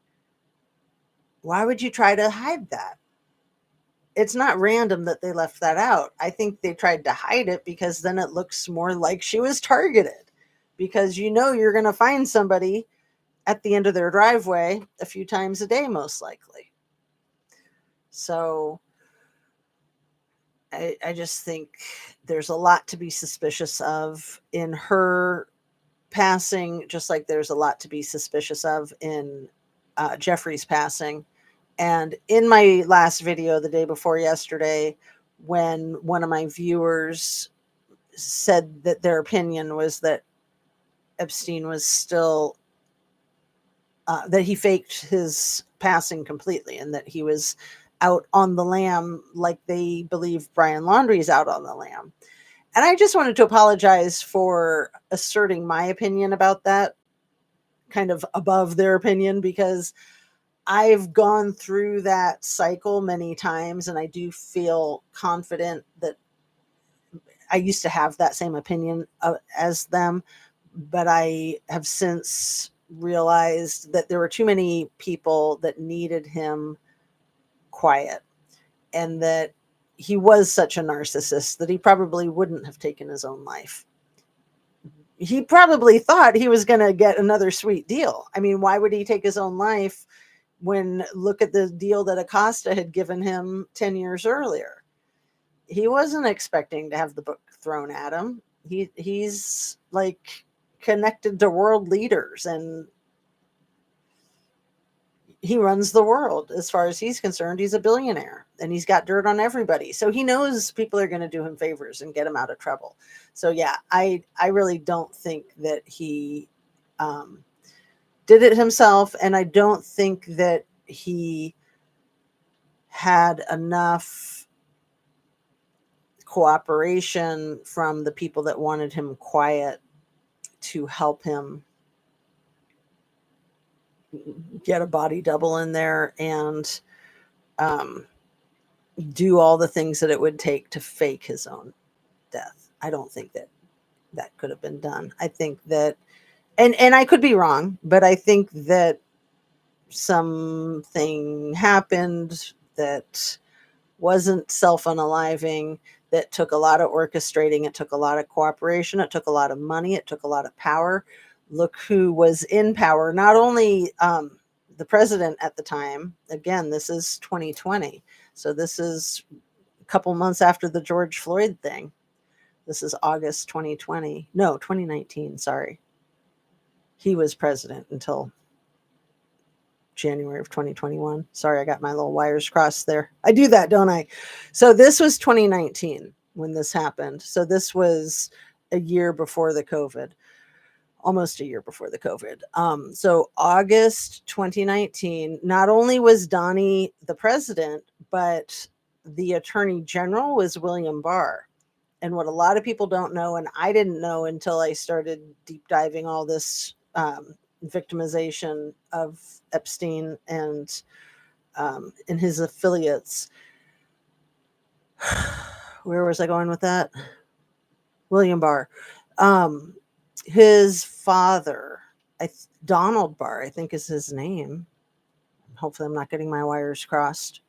Why would you try to hide that? It's not random that they left that out. I think they tried to hide it because then it looks more like she was targeted, because you're going to find somebody at the end of their driveway a few times a day, most likely. So I just think there's a lot to be suspicious of in her passing, just like there's a lot to be suspicious of in Jeffrey's passing. And in my last video, the day before yesterday, when one of my viewers said that their opinion was that Epstein was still, that he faked his passing completely and that he was out on the lam like they believe Brian Laundrie's out on the lam. And I just wanted to apologize for asserting my opinion about that, kind of above their opinion, because I've gone through that cycle many times and I do feel confident that I used to have that same opinion as them, but I have since realized that there were too many people that needed him quiet, and that he was such a narcissist that he probably wouldn't have taken his own life. He probably thought he was going to get another sweet deal. I mean, why would he take his own life when look at the deal that Acosta had given him 10 years earlier? He wasn't expecting to have the book thrown at him. He's like connected to world leaders and he runs the world. As far as he's concerned, he's a billionaire and he's got dirt on everybody. So he knows people are going to do him favors and get him out of trouble. So yeah, I really don't think that he did it himself. And I don't think that he had enough cooperation from the people that wanted him quiet to help him get a body double in there and do all the things that it would take to fake his own death. I don't think that that could have been done. I think that, and I could be wrong, but I think that something happened that wasn't self-unaliving, that took a lot of orchestrating. It took a lot of cooperation. It took a lot of money. It took a lot of power. Look who was in power. Not only the president at the time. Again, this is 2020. So this is a couple months after the George Floyd thing. This is August 2020. No, 2019. Sorry. He was president until January of 2021. Sorry, I got my little wires crossed there. I do that, don't I? So this was 2019 when this happened. So this was a year before the COVID, almost a year before the COVID. So August 2019, not only was Donnie the president, but the attorney general was William Barr. And what a lot of people don't know, and I didn't know until I started deep diving all this victimization of Epstein and his affiliates. Where was I going with that? William Barr. His father, Donald Barr, I think is his name. Hopefully I'm not getting my wires crossed.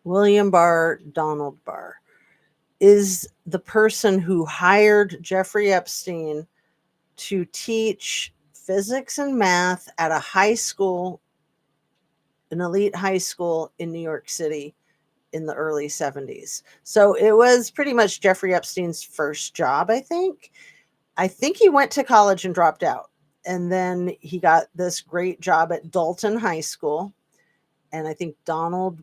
William Barr, Donald Barr, is the person who hired Jeffrey Epstein to teach physics and math at a high school, an elite high school in New York City in the early 70s. So it was pretty much Jeffrey Epstein's first job, I think. I think he went to college and dropped out. And then he got this great job at Dalton High School. And I think Donald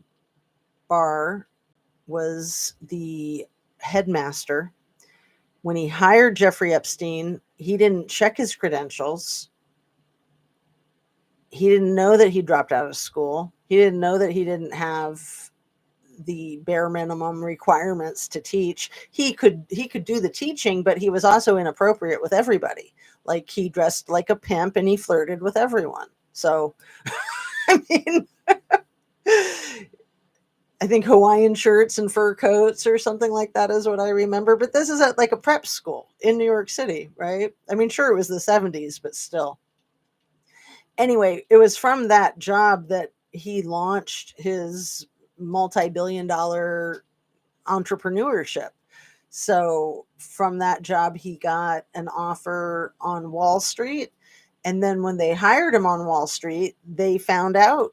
Barr was the headmaster. When he hired Jeffrey Epstein, he didn't check his credentials. He didn't know that he dropped out of school. He didn't know that he didn't have the bare minimum requirements to teach. He could do the teaching, but he was also inappropriate with everybody. Like he dressed like a pimp and he flirted with everyone. So, I mean, I think Hawaiian shirts and fur coats or something like that is what I remember. But this is at like a prep school in New York City, right? I mean, sure, it was the 70s, but still. Anyway, it was from that job that he launched his multi-billion-dollar entrepreneurship. So from that job, he got an offer on Wall Street. And then when they hired him on Wall Street, they found out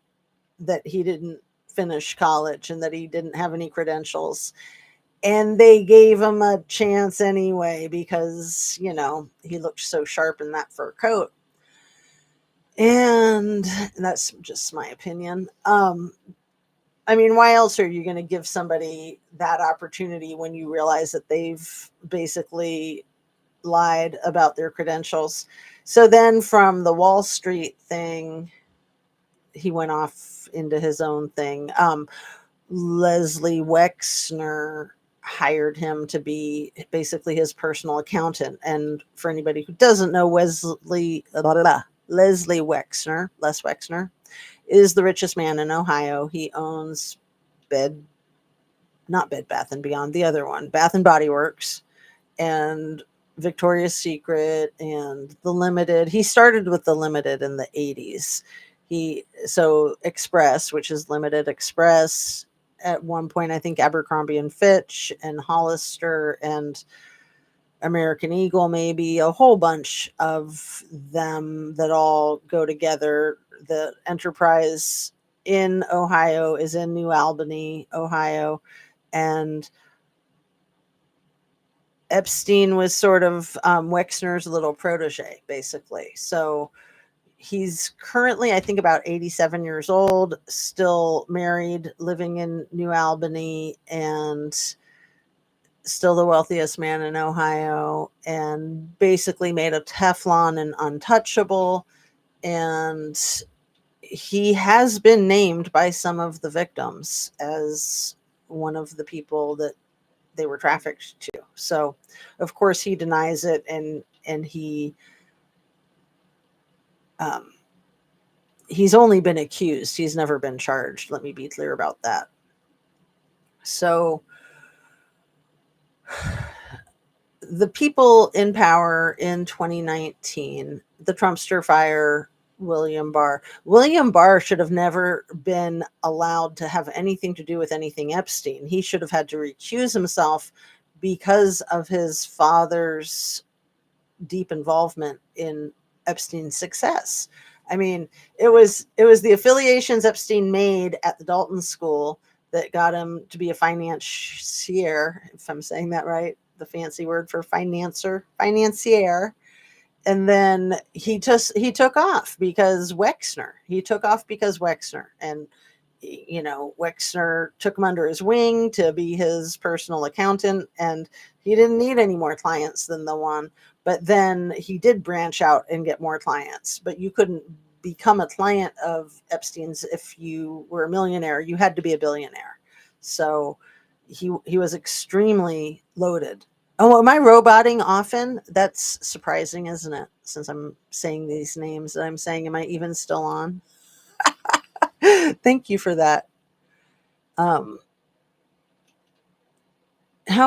that he didn't finish college and that he didn't have any credentials. And they gave him a chance anyway because, he looked so sharp in that fur coat. And that's just my opinion. I mean, why else are you going to give somebody that opportunity when you realize that they've basically lied about their credentials? So then from the Wall Street thing, he went off into his own thing. Leslie Wexner hired him to be basically his personal accountant. And for anybody who doesn't know, Leslie Wexner, Les Wexner, is the richest man in Ohio. He owns not Bed Bath and Beyond, the other one, Bath and Body Works, and Victoria's Secret, and the Limited. He started with the Limited in the 80s. So Express, which is Limited Express, at one point, I think Abercrombie and Fitch and Hollister and American Eagle, maybe a whole bunch of them that all go together. The enterprise in Ohio is in New Albany, Ohio, and Epstein was sort of Wexner's little protege, basically. So he's currently, I think, about 87 years old, still married, living in New Albany, and still the wealthiest man in Ohio, and basically made of Teflon and untouchable. And he has been named by some of the victims as one of the people that they were trafficked to. So, of course, he denies it, and he's only been accused. He's never been charged. Let me be clear about that. So, the people in power in 2019, the Trumpster fire William Barr. William Barr should have never been allowed to have anything to do with anything Epstein. He should have had to recuse himself because of his father's deep involvement in Epstein's success. I mean, it was the affiliations Epstein made at the Dalton School that got him to be a financier, if I'm saying that right, the fancy word for financier. And then he took off because Wexner. And Wexner took him under his wing to be his personal accountant, and he didn't need any more clients than the one. But then he did branch out and get more clients. But you couldn't become a client of Epstein's if you were a millionaire. You had to be a billionaire. So he was extremely loaded. Oh, am I roboting often? That's surprising, isn't it? Since I'm saying these names that I'm saying, am I even still on? Thank you for that. How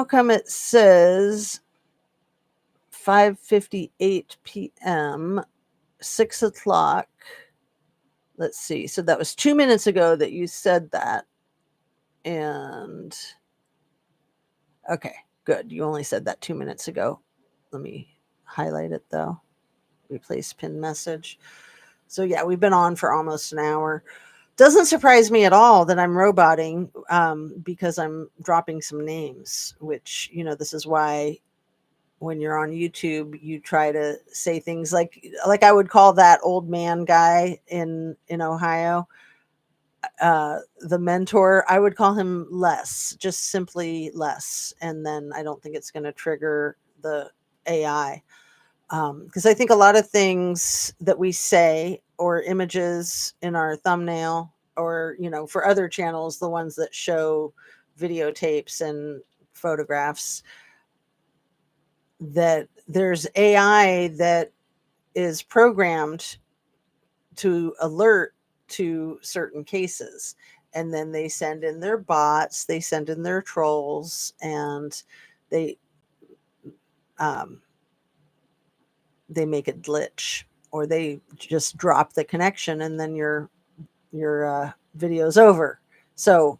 come it says 5:58 p.m., 6 o'clock? Let's see. So that was 2 minutes ago that you said that. And okay, good. You only said that 2 minutes ago. Let me highlight it though. Replace pin message. So yeah, we've been on for almost an hour. Doesn't surprise me at all that I'm roboting because I'm dropping some names, which, this is why when you're on YouTube, you try to say things like I would call that old man guy in Ohio, the mentor. I would call him Les, just simply Les. And then I don't think it's going to trigger the AI. Because I think a lot of things that we say or images in our thumbnail or, for other channels, the ones that show videotapes and photographs, that there's AI that is programmed to alert to certain cases. And then they send in their bots, they send in their trolls, and they make it glitch, or they just drop the connection, and then you're your video's over. So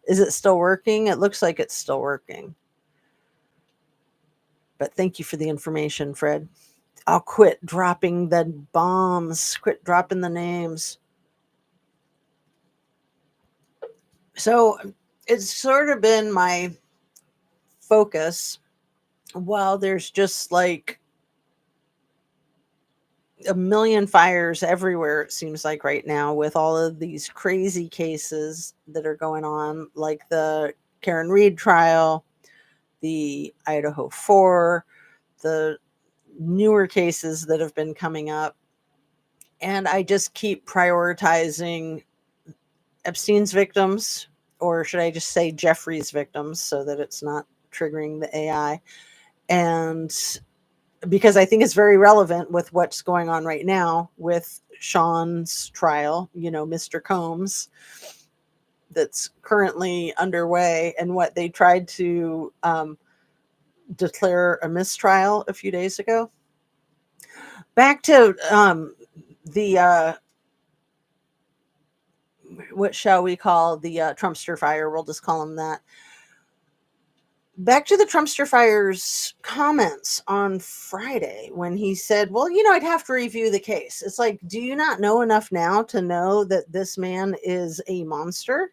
is it still working? It looks like it's still working. But thank you for the information, Fred. I'll quit dropping the bombs, quit dropping the names. So it's sort of been my focus while there's just like a million fires everywhere, it seems like right now, with all of these crazy cases that are going on, like the Karen Reed trial, the Idaho 4, the newer cases that have been coming up. And I just keep prioritizing Epstein's victims, or should I just say Jeffrey's victims, so that it's not triggering the AI. And because I think it's very relevant with what's going on right now with Sean's trial, Mr. Combs, that's currently underway, and what they tried to declare a mistrial a few days ago. Back to the what shall we call the Trumpster fire? We'll just call him that. Back to the Trumpster fire's comments on Friday when he said, well, I'd have to review the case. It's like, do you not know enough now to know that this man is a monster?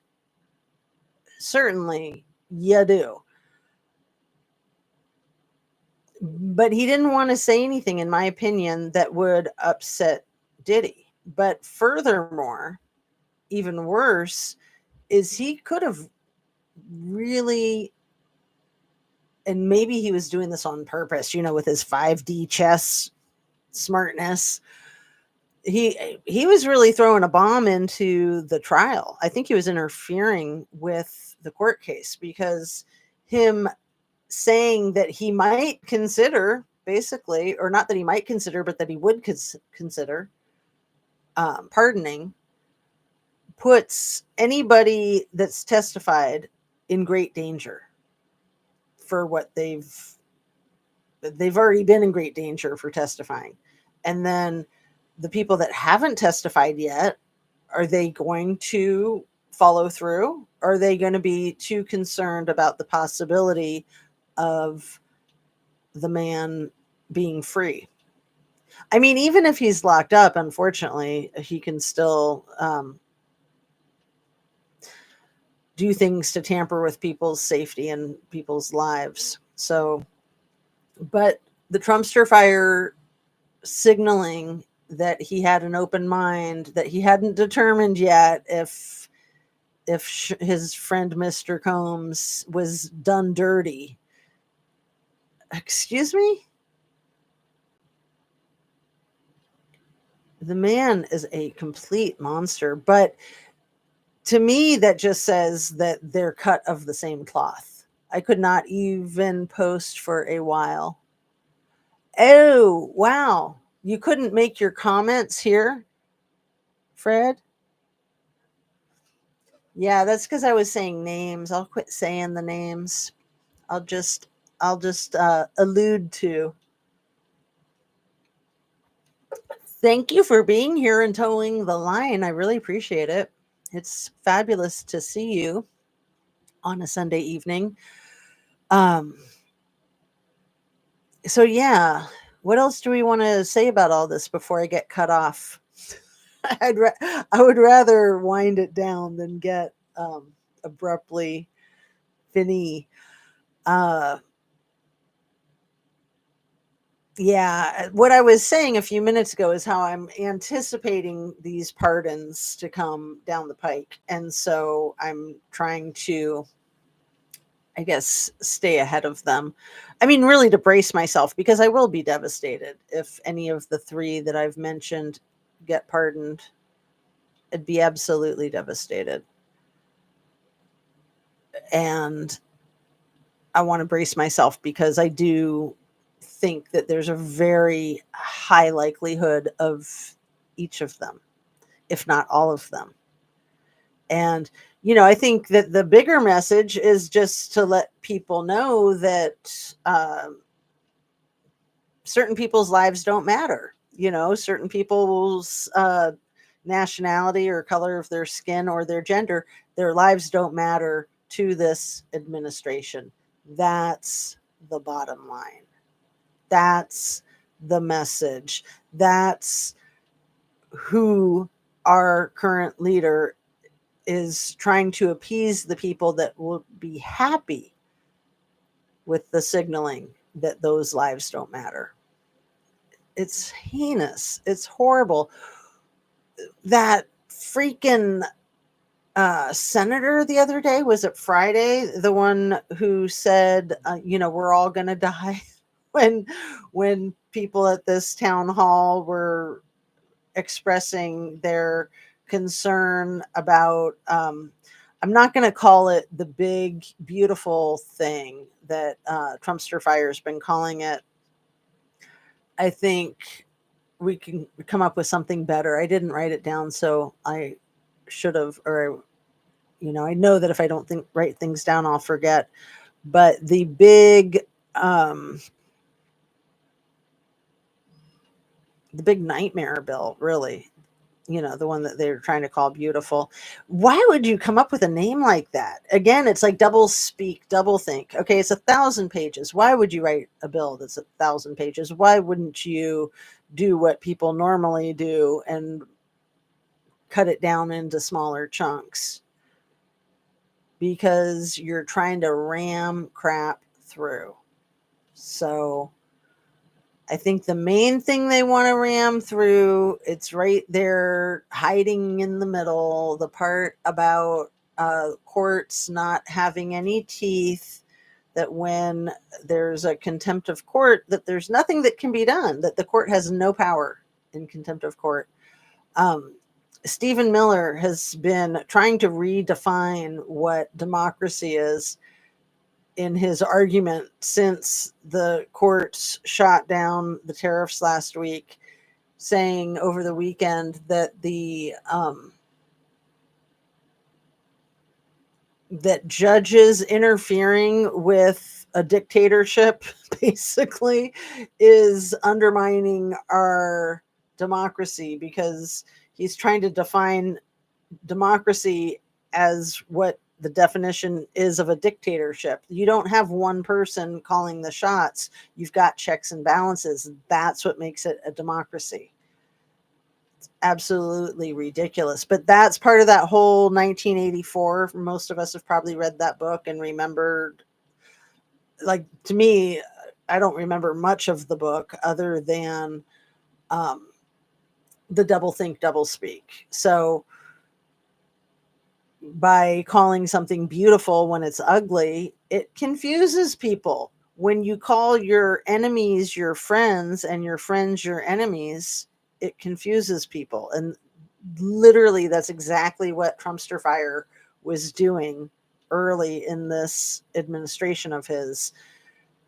Certainly you do. But he didn't want to say anything, in my opinion, that would upset Diddy. But furthermore, even worse, is he could have really, and maybe he was doing this on purpose, with his 5D chess smartness. He was really throwing a bomb into the trial. I think he was interfering with the court case, because him saying that he might consider, basically, or not that he might consider, but that he would consider pardoning, puts anybody that's testified in great danger for what they've already been in great danger for testifying. And then the people that haven't testified yet, are they going to follow through? Are they going to be too concerned about the possibility of the man being free? I mean, even if he's locked up, unfortunately, he can still do things to tamper with people's safety and people's lives. So, but the Trumpster fire signaling that he had an open mind, that he hadn't determined yet if his friend Mr. Combs was done dirty. Excuse me? The man is a complete monster. But to me, that just says that they're cut of the same cloth. I could not even post for a while. Oh, wow. You couldn't make your comments here, Fred? Yeah, that's because I was saying names. I'll quit saying the names. I'll just allude to. Thank you for being here and towing the line. I really appreciate it. It's fabulous to see you on a Sunday evening. So yeah, what else do we want to say about all this before I get cut off? I would rather wind it down than get abruptly fini. Yeah, what I was saying a few minutes ago is how I'm anticipating these pardons to come down the pike. And so I'm trying to, I guess, stay ahead of them. I mean, really to brace myself, because I will be devastated if any of the three that I've mentioned get pardoned. I'd be absolutely devastated. And I want to brace myself, because I do think that there's a very high likelihood of each of them, if not all of them. And, I think that the bigger message is just to let people know that certain people's lives don't matter. Certain people's nationality or color of their skin or their gender, their lives don't matter to this administration. That's the bottom line. That's the message. That's who our current leader is trying to appease the people that will be happy with the signaling that those lives don't matter. It's heinous. It's horrible. That freaking senator the other day, was it Friday, the one who said, we're all going to die when people at this town hall were expressing their concern about, I'm not going to call it the big, beautiful thing that Trumpster Fire has been calling it. I think we can come up with something better. I didn't write it down, so I should have, or, I know that if I don't write things down, I'll forget. But the big nightmare bill, really, the one that they're trying to call beautiful. Why would you come up with a name like that? Again, it's like double speak, double think. Okay, it's 1,000 pages. Why would you write a bill that's 1,000 pages? Why wouldn't you do what people normally do and cut it down into smaller chunks? Because you're trying to ram crap through. So I think the main thing they want to ram through, it's right there hiding in the middle, the part about courts not having any teeth, that when there's a contempt of court, that there's nothing that can be done, that the court has no power in contempt of court. Stephen Miller has been trying to redefine what democracy is in his argument since the courts shot down the tariffs last week, saying over the weekend that that judges interfering with a dictatorship basically is undermining our democracy, because he's trying to define democracy as what the definition is of a dictatorship. You don't have one person calling the shots. You've got checks and balances. That's what makes it a democracy. It's absolutely ridiculous. But that's part of that whole 1984. Most of us have probably read that book and remembered, like, to me, I don't remember much of the book other than the double think, double speak. So by calling something beautiful when it's ugly, it confuses people. When you call your enemies your friends and your friends your enemies, it confuses people. And literally, that's exactly what Trumpster Fire was doing early in this administration of his.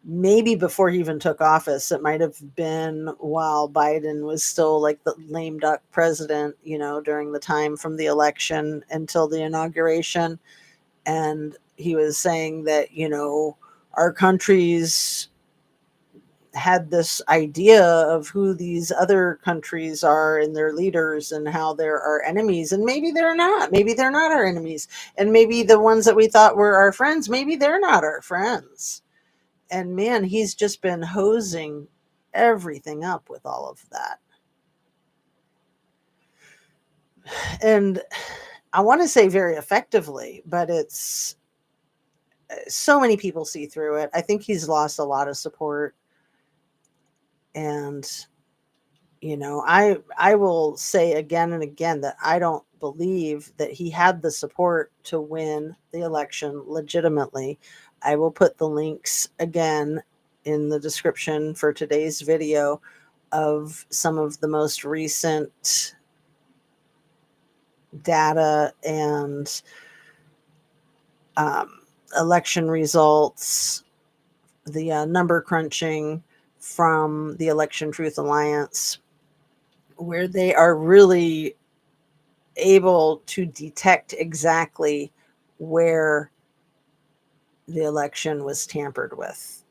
Maybe before he even took office. It might have been while Biden was still like the lame duck president, during the time from the election until the inauguration. And he was saying that, our countries had this idea of who these other countries are and their leaders and how they're our enemies. And maybe they're not. Maybe they're not our enemies. And maybe the ones that we thought were our friends, maybe they're not our friends. And man, he's just been hosing everything up with all of that. And I want to say very effectively, but it's so many people see through it. I think he's lost a lot of support. And, I will say again and again that I don't believe that he had the support to win the election legitimately. I will put the links again in the description for today's video of some of the most recent data and election results, the number crunching from the Election Truth Alliance, where they are really able to detect exactly where the election was tampered with.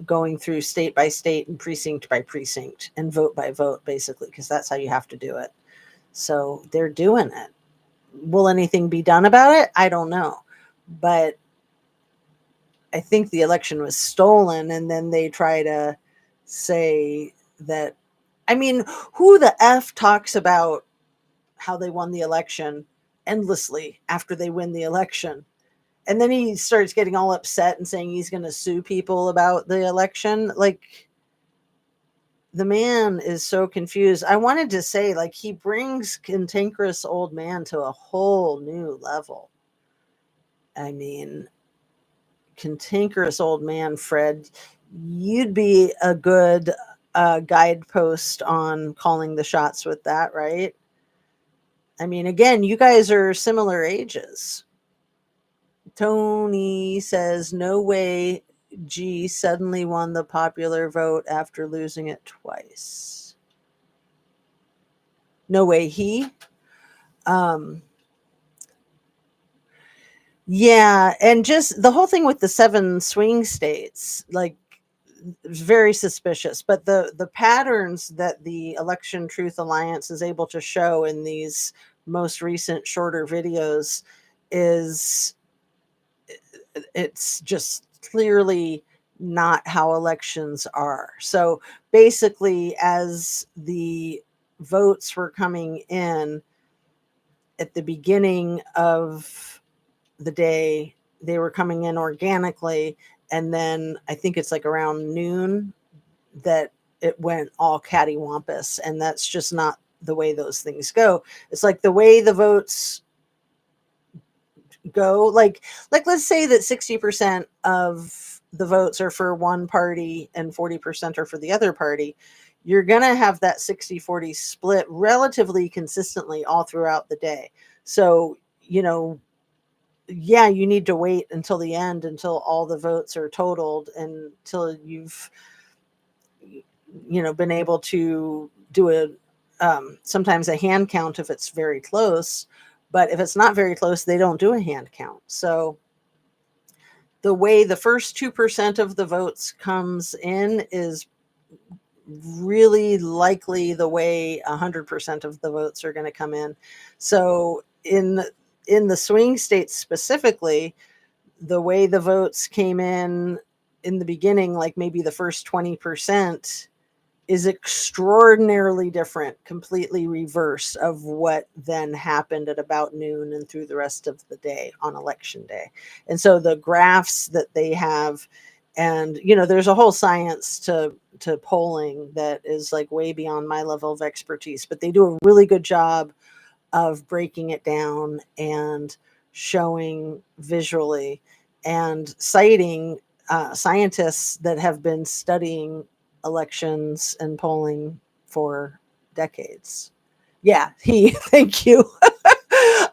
Going through state by state and precinct by precinct and vote by vote, basically, because that's how you have to do it. So they're doing it. Will anything be done about it? I don't know. But I think the election was stolen, and then they try to say that, I mean, who the F talks about how they won the election endlessly after they win the election? And then he starts getting all upset and saying he's going to sue people about the election. Like, the man is so confused. I wanted to say, like, he brings cantankerous old man to a whole new level. I mean, cantankerous old man, Fred, you'd be a good guidepost on calling the shots with that, right? I mean, again, you guys are similar ages. Tony says, no way G suddenly won the popular vote after losing it twice. No way he. Yeah, and just the whole thing with the 7 swing states, like, very suspicious. But the patterns that the Election Truth Alliance is able to show in these most recent shorter videos is, it's just clearly not how elections are. So basically, as the votes were coming in at the beginning of the day, they were coming in organically, and then I think it's like around noon that it went all cattywampus, and that's just not the way those things go. It's like the way the votes go, like let's say that 60% of the votes are for one party and 40% are for the other party. You're going to have that 60-40 split relatively consistently all throughout the day. So, yeah, you need to wait until the end, until all the votes are totaled, until you've been able to do a sometimes a hand count if it's very close. But if it's not very close, they don't do a hand count. So the way the first 2% of the votes comes in is really likely the way 100% of the votes are going to come in. So in the swing states specifically, the way the votes came in the beginning, like maybe the first 20%, is extraordinarily different, completely reverse of what then happened at about noon and through the rest of the day on election day. And so the graphs that they have, and there's a whole science to polling that is like way beyond my level of expertise, but they do a really good job of breaking it down and showing visually and citing scientists that have been studying elections and polling for decades. Yeah, thank you.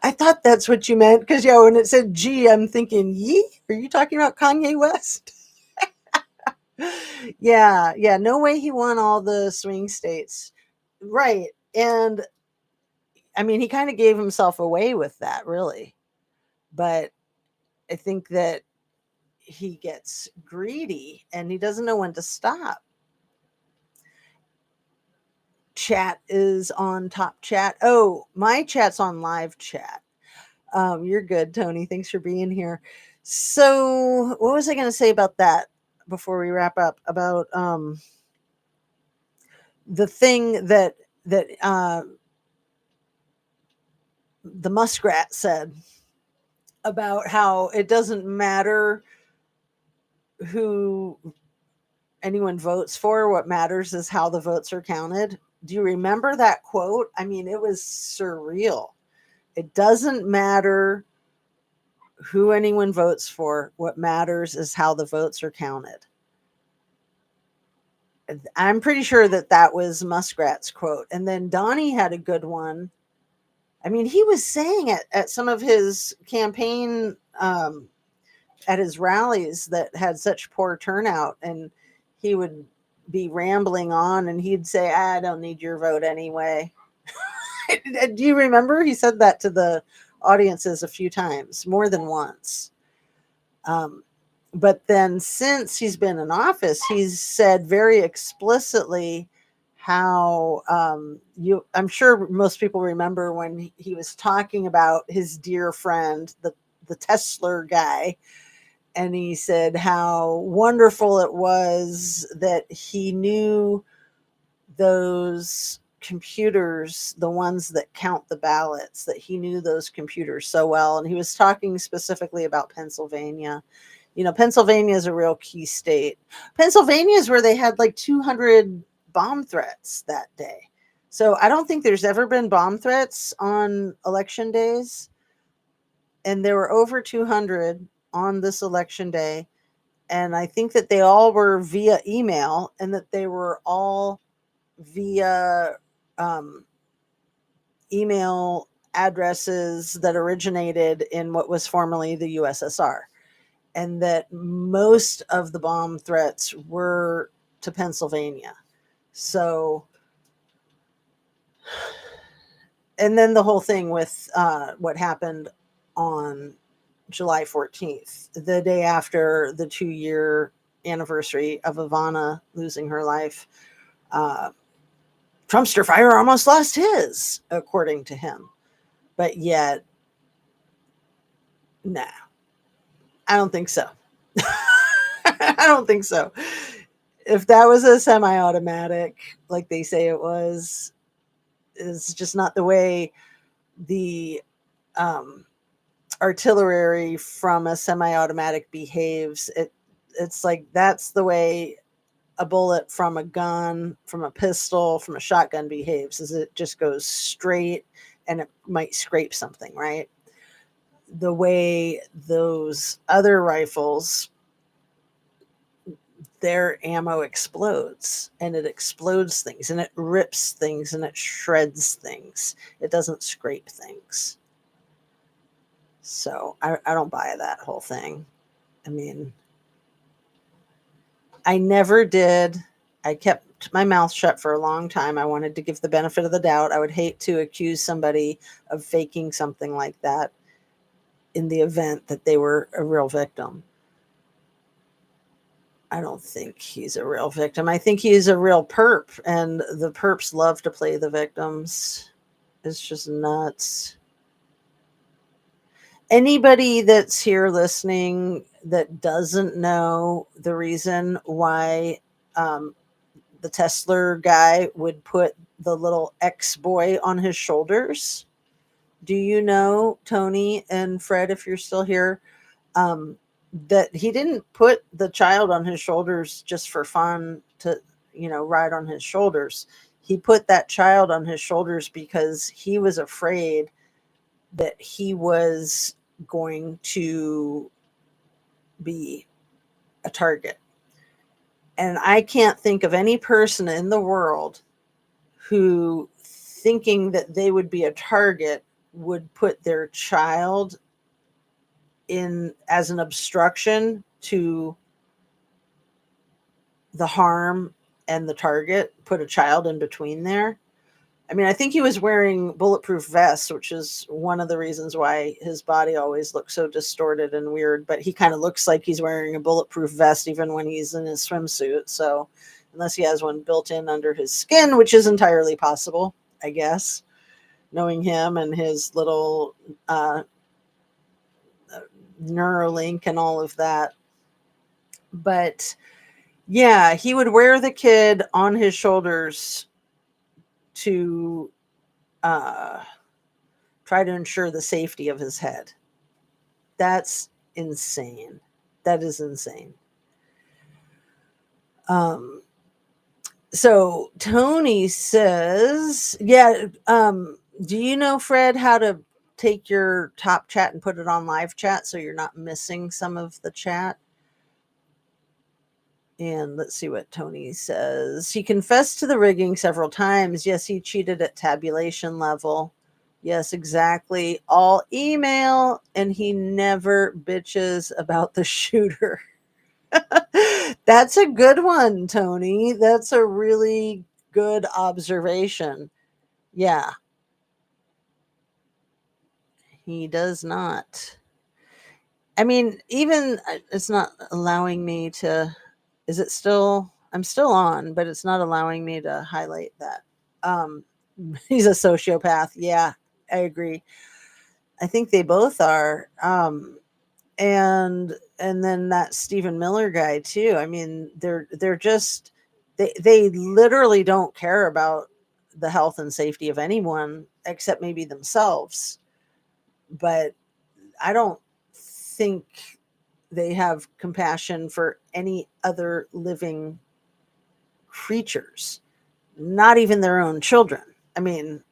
I thought that's what you meant, because when it said G, I'm thinking, yee? Are you talking about Kanye West? Yeah, no way he won all the swing states. Right. And I mean, he kind of gave himself away with that, really. But I think that he gets greedy and he doesn't know when to stop. Chat is on top chat. Oh, my chat's on live chat. You're good, Tony. Thanks for being here. So what was I going to say about that before we wrap up? About the thing that the muskrat said about how it doesn't matter who anyone votes for. What matters is how the votes are counted. Do you remember that quote? I mean, it was surreal. It doesn't matter who anyone votes for. What matters is how the votes are counted. I'm pretty sure that was Muskrat's quote. And then Donnie had a good one. I mean, he was saying it at some of his campaign, at his rallies that had such poor turnout, and he would be rambling on and he'd say, I don't need your vote anyway. Do you remember? He said that to the audiences a few times, more than once. But then since he's been in office, he's said very explicitly how I'm sure most people remember when he was talking about his dear friend, the Tesla guy, and he said how wonderful it was that he knew those computers, the ones that count the ballots, that he knew those computers so well. And he was talking specifically about Pennsylvania. Pennsylvania is a real key state. Pennsylvania is where they had like 200 bomb threats that day. So I don't think there's ever been bomb threats on election days. And there were over 200 on this election day. And I think that they all were via email, and that they were all via email addresses that originated in what was formerly the USSR. And that most of the bomb threats were to Pennsylvania. So, and then the whole thing with what happened on July 14th, the day after the 2-year anniversary of Ivana losing her life. Trumpster fire almost lost his, according to him. But yet, nah, I don't think so. I don't think so. If that was a semi-automatic, like they say it was, it's just not the way the artillery from a semi-automatic behaves. It's like that's the way a bullet from a gun, from a pistol, from a shotgun behaves, is it just goes straight and it might scrape something, right? The way those other rifles, their ammo explodes, and it explodes things, and it rips things, and it shreds things. It doesn't scrape things. So I don't buy that whole thing. I mean, I never did. I kept my mouth shut for a long time. I wanted to give the benefit of the doubt. I would hate to accuse somebody of faking something like that in the event that they were a real victim. I don't think he's a real victim. I think he's a real perp, and the perps love to play the victims. It's just nuts. Anybody that's here listening that doesn't know the reason why the Tesla guy would put the little ex-boy on his shoulders, do you know, Tony and Fred, if you're still here, that he didn't put the child on his shoulders just for fun to, ride on his shoulders. He put that child on his shoulders because he was afraid that he was going to be a target. And I can't think of any person in the world who, thinking that they would be a target, would put their child in as an obstruction to the harm and the target, put a child in between there. I mean, I think he was wearing bulletproof vests, which is one of the reasons why his body always looks so distorted and weird. But he kind of looks like he's wearing a bulletproof vest even when he's in his swimsuit. So unless he has one built in under his skin, which is entirely possible, I guess, knowing him and his little Neuralink and all of that. But yeah, he would wear the kid on his shoulders to try to ensure the safety of his head. That's insane. That is insane. So Tony says, yeah, do you know, Fred, how to take your top chat and put it on live chat so you're not missing some of the chat? And let's see what Tony says. He confessed to the rigging several times. Yes, he cheated at tabulation level. Yes, exactly. All email, and he never bitches about the shooter. That's a good one, Tony. That's a really good observation. Yeah. He does not. I mean, even it's not allowing me to. Is it still I'm still on, but it's not allowing me to highlight that. Um, he's a sociopath. Yeah, I agree. I think they both are. And then that Stephen Miller guy too. I mean, they're just they literally don't care about the health and safety of anyone except maybe themselves. But I don't think they have compassion for any other living creatures, not even their own children. I mean,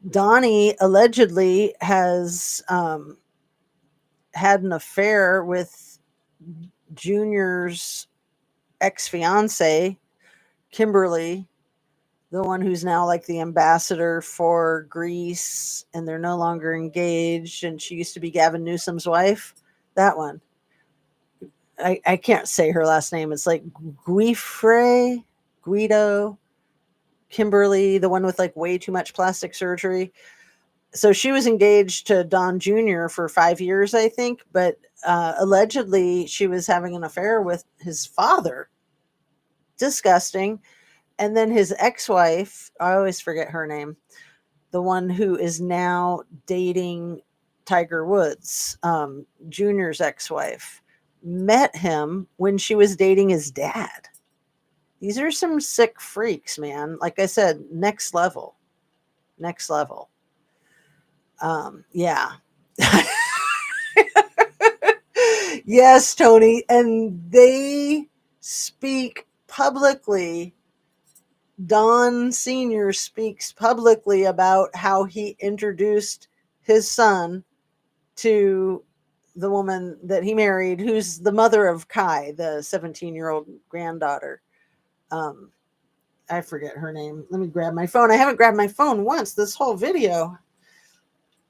Donnie allegedly has had an affair with Junior's ex fiance, Kimberly, the one who's now like the ambassador for Greece, and they're no longer engaged. And she used to be Gavin Newsom's wife. That one. I can't say her last name. It's like Guido, Kimberly, the one with like way too much plastic surgery. So she was engaged to Don Jr. for 5 years, I think, but allegedly she was having an affair with his father. Disgusting. And then his ex-wife, I always forget her name, the one who is now dating Tiger Woods, Junior's ex-wife, met him when she was dating his dad. These are some sick freaks, man. Like I said, next level. Next level. Yeah. Yes, Tony. And they speak publicly. Don Sr. speaks publicly about how he introduced his son to the woman that he married, who's the mother of Kai, the 17-year-old granddaughter. I forget her name. Let me grab my phone. I haven't grabbed my phone once this whole video.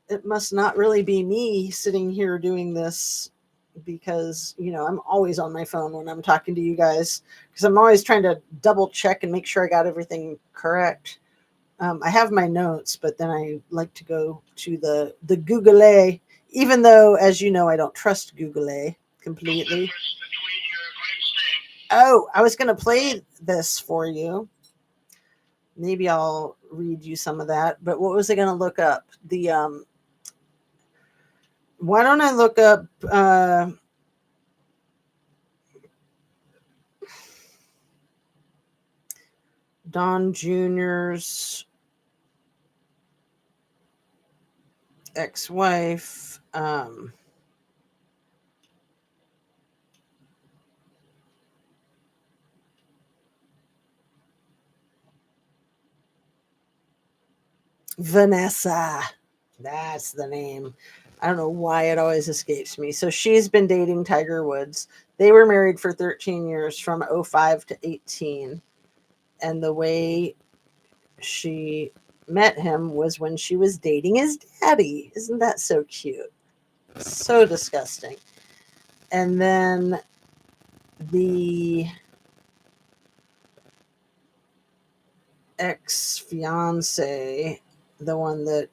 It must not really be me sitting here doing this because, I'm always on my phone when I'm talking to you guys because I'm always trying to double check and make sure I got everything correct. I have my notes, but then I like to go to the Google, even though, as you know, I don't trust Google completely. Oh, I was going to play this for you. Maybe I'll read you some of that. But what was I going to look up? Why don't I look up Don Jr.'s ex-wife? Vanessa. That's the name. I don't know why it always escapes me. So she's been dating Tiger Woods. They were married for 13 years from 05 to 18. And the way she met him was when she was dating his daddy. Isn't that so cute? So disgusting. And then the ex-fiance, the one that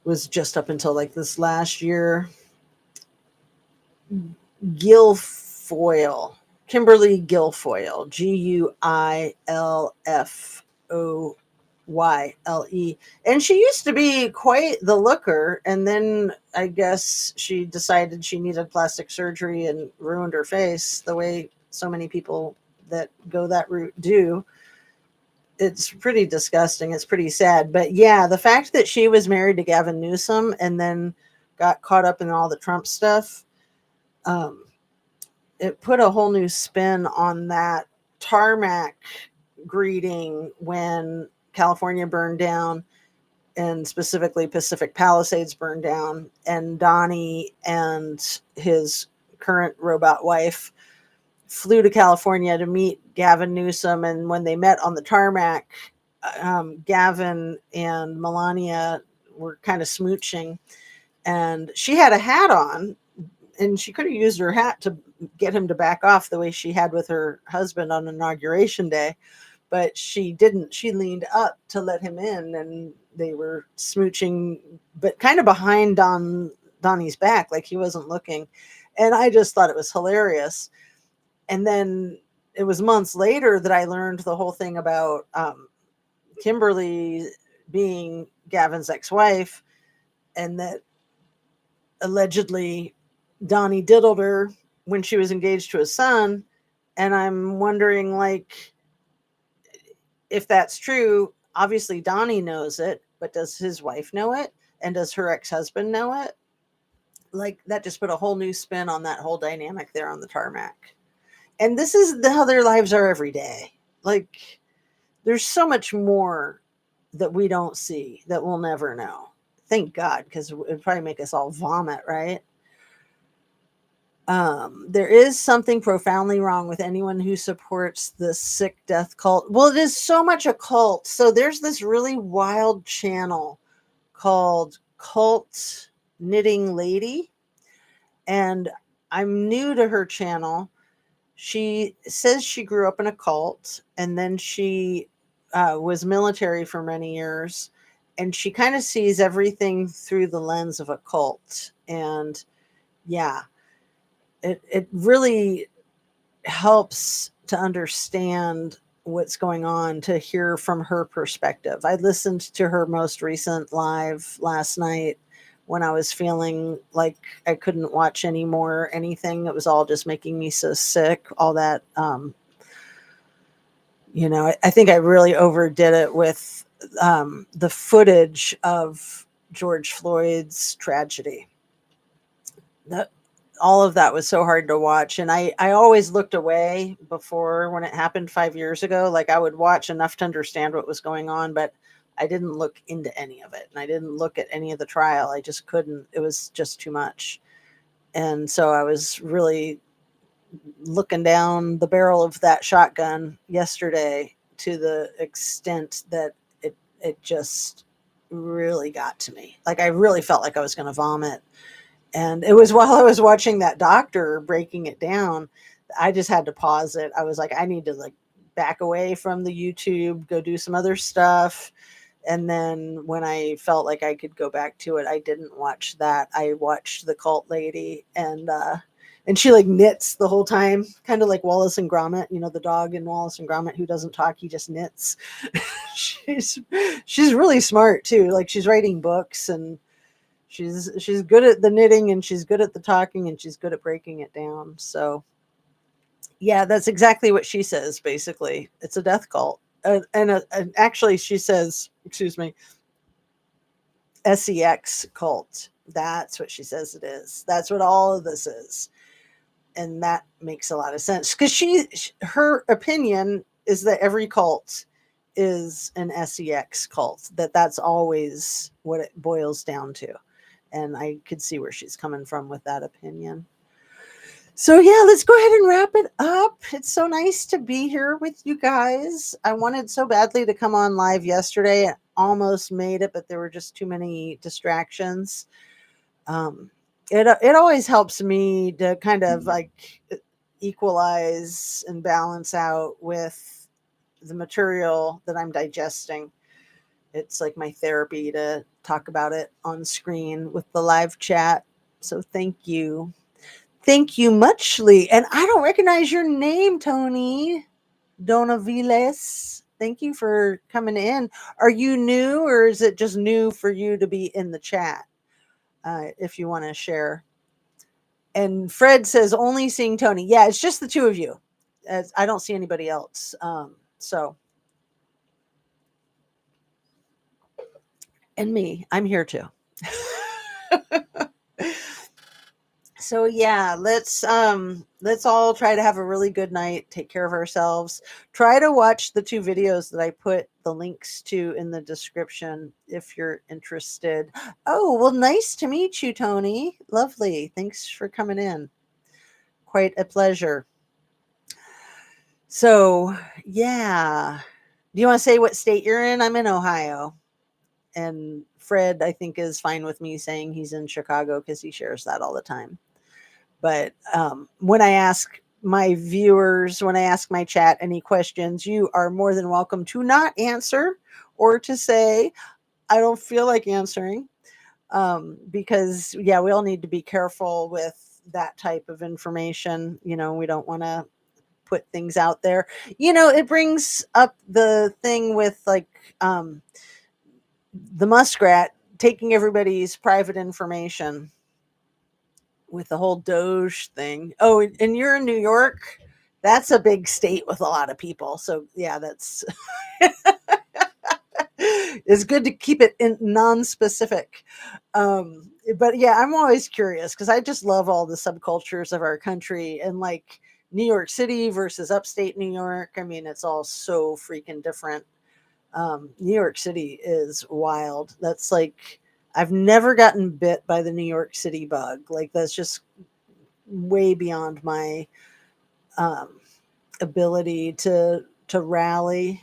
was just up until like this last year, Kimberly Guilfoyle, Guilfoyle. And she used to be quite the looker. And then I guess she decided she needed plastic surgery and ruined her face the way so many people that go that route do. It's pretty disgusting. It's pretty sad. But yeah, the fact that she was married to Gavin Newsom and then got caught up in all the Trump stuff, it put a whole new spin on that tarmac greeting when California burned down, and specifically Pacific Palisades burned down, and Donnie and his current robot wife flew to California to meet Gavin Newsom. And when they met on the tarmac, Gavin and Melania were kind of smooching, and she had a hat on, and she could have used her hat to get him to back off the way she had with her husband on Inauguration Day, but she didn't. She leaned up to let him in, and they were smooching, but kind of behind Donnie's back, like he wasn't looking. And I just thought it was hilarious. And then it was months later that I learned the whole thing about Kimberly being Gavin's ex-wife, and that allegedly Donnie diddled her when she was engaged to his son. And I'm wondering, like, if that's true, obviously Donnie knows it, but does his wife know it? And does her ex-husband know it? Like, that just put a whole new spin on that whole dynamic there on the tarmac. And this is how their lives are every day. Like, there's so much more that we don't see that we'll never know. Thank God, because it would probably make us all vomit, right? There is something profoundly wrong with anyone who supports the sick death cult. Well, it is so much a cult. So there's this really wild channel called Cult Knitting Lady, and I'm new to her channel. She says she grew up in a cult, and then she was military for many years, and she kind of sees everything through the lens of a cult. And yeah, it really helps to understand what's going on, to hear from her perspective. I listened to her most recent live last night when I was feeling like I couldn't watch anymore anything. It was all just making me so sick. All that, I think I really overdid it with the footage of George Floyd's tragedy. That all of that was so hard to watch. And I always looked away before, when it happened 5 years ago. Like, I would watch enough to understand what was going on, but I didn't look into any of it. And I didn't look at any of the trial. I just couldn't. It was just too much. And so I was really looking down the barrel of that shotgun yesterday, to the extent that it just really got to me. Like, I really felt like I was going to vomit. And it was while I was watching that doctor breaking it down, I just had to pause it. I was like, I need to, like, back away from the YouTube, go do some other stuff. And then when I felt like I could go back to it, I didn't watch that. I watched the Cult Lady, and she, like, knits the whole time, kind of like Wallace and Gromit, the dog in Wallace and Gromit who doesn't talk, he just knits. she's really smart too. Like, she's writing books, and she's good at the knitting, and she's good at the talking, and she's good at breaking it down. So yeah, that's exactly what she says. Basically, it's a death cult. And actually, she says, excuse me, sex cult. That's what she says it is. That's what all of this is. And that makes a lot of sense, because her opinion is that every cult is an sex cult, that's always what it boils down to. And I could see where she's coming from with that opinion. So yeah, let's go ahead and wrap it up. It's so nice to be here with you guys. I wanted so badly to come on live yesterday. I almost made it, but there were just too many distractions. It always helps me to kind of, like, equalize and balance out with the material that I'm digesting. It's like my therapy to talk about it on screen with the live chat. So thank you. Thank you muchly. And I don't recognize your name, Tony Donaviles. Thank you for coming in. Are you new, or is it just new for you to be in the chat? If you want to share. And Fred says, only seeing Tony. Yeah, it's just the two of you. I don't see anybody else. So, and me, I'm here too. So yeah, let's all try to have a really good night, take care of ourselves. Try to watch the 2 videos that I put the links to in the description if you're interested. Oh, well, nice to meet you, Tony. Lovely. Thanks for coming in. Quite a pleasure. So yeah, do you want to say what state you're in? I'm in Ohio. And Fred, I think, is fine with me saying he's in Chicago, because he shares that all the time. But when I ask my viewers, when I ask my chat any questions, you are more than welcome to not answer, or to say, I don't feel like answering. Because, yeah, we all need to be careful with that type of information. We don't want to put things out there. It brings up the thing with like the muskrat taking everybody's private information with the whole Doge thing. Oh, and you're in New York. That's a big state with a lot of people. So yeah, that's it's good to keep it in non-specific. But yeah, I'm always curious because I just love all the subcultures of our country, and like New York City versus upstate New York. I mean, it's all so freaking different. New York City is wild. That's like, I've never gotten bit by the New York City bug. Like, that's just way beyond my ability to rally.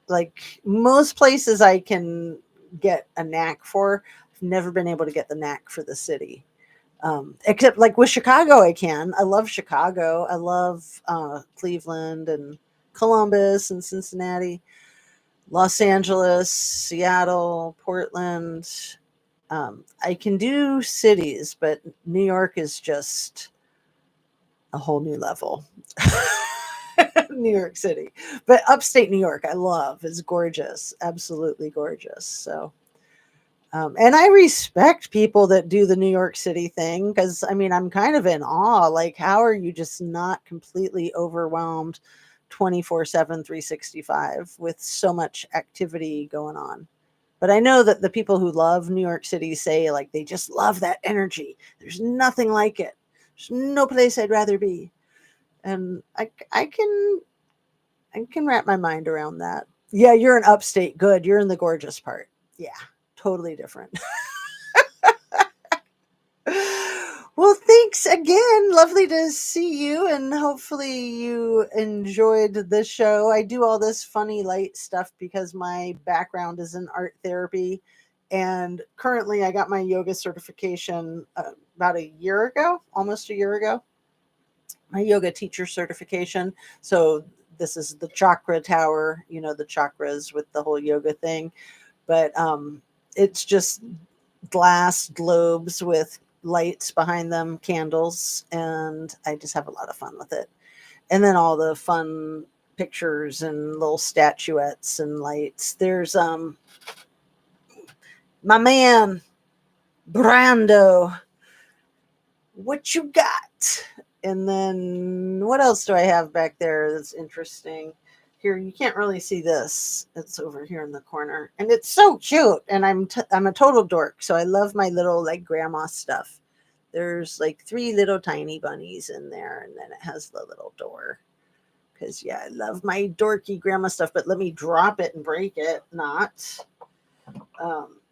Like most places I can get a knack for, I've never been able to get the knack for the city. Except like with Chicago, I can. I love Chicago. I love Cleveland and Columbus and Cincinnati, Los Angeles, Seattle, Portland. I can do cities, but New York is just a whole new level. New York City. But upstate New York, I love. It's gorgeous. Absolutely gorgeous. So, and I respect people that do the New York City thing because, I mean, I'm kind of in awe. Like, how are you just not completely overwhelmed 24/7, 365 with so much activity going on? But I know that the people who love New York City say, like, they just love that energy. There's nothing like it. There's no place I'd rather be. And I can wrap my mind around that. Yeah, you're in upstate. Good. You're in the gorgeous part. Yeah, totally different. Well, thanks again. Lovely to see you, and hopefully you enjoyed the show. I do all this funny light stuff because my background is in art therapy, and currently I got my yoga certification about a year ago, almost a year ago. My yoga teacher certification. So this is the chakra tower, the chakras with the whole yoga thing. But it's just glass globes with lights behind them, candles, and I just have a lot of fun with it. And then all the fun pictures and little statuettes and lights. There's my man Brando. What you got? And then what else do I have back there that's interesting? Here, you can't really see this. It's over here in the corner, and it's so cute. And I'm a total dork, so I love my little like grandma stuff. There's like 3 little tiny bunnies in there, and then it has the little door. Because yeah, I love my dorky grandma stuff. But let me drop it and break it. Not.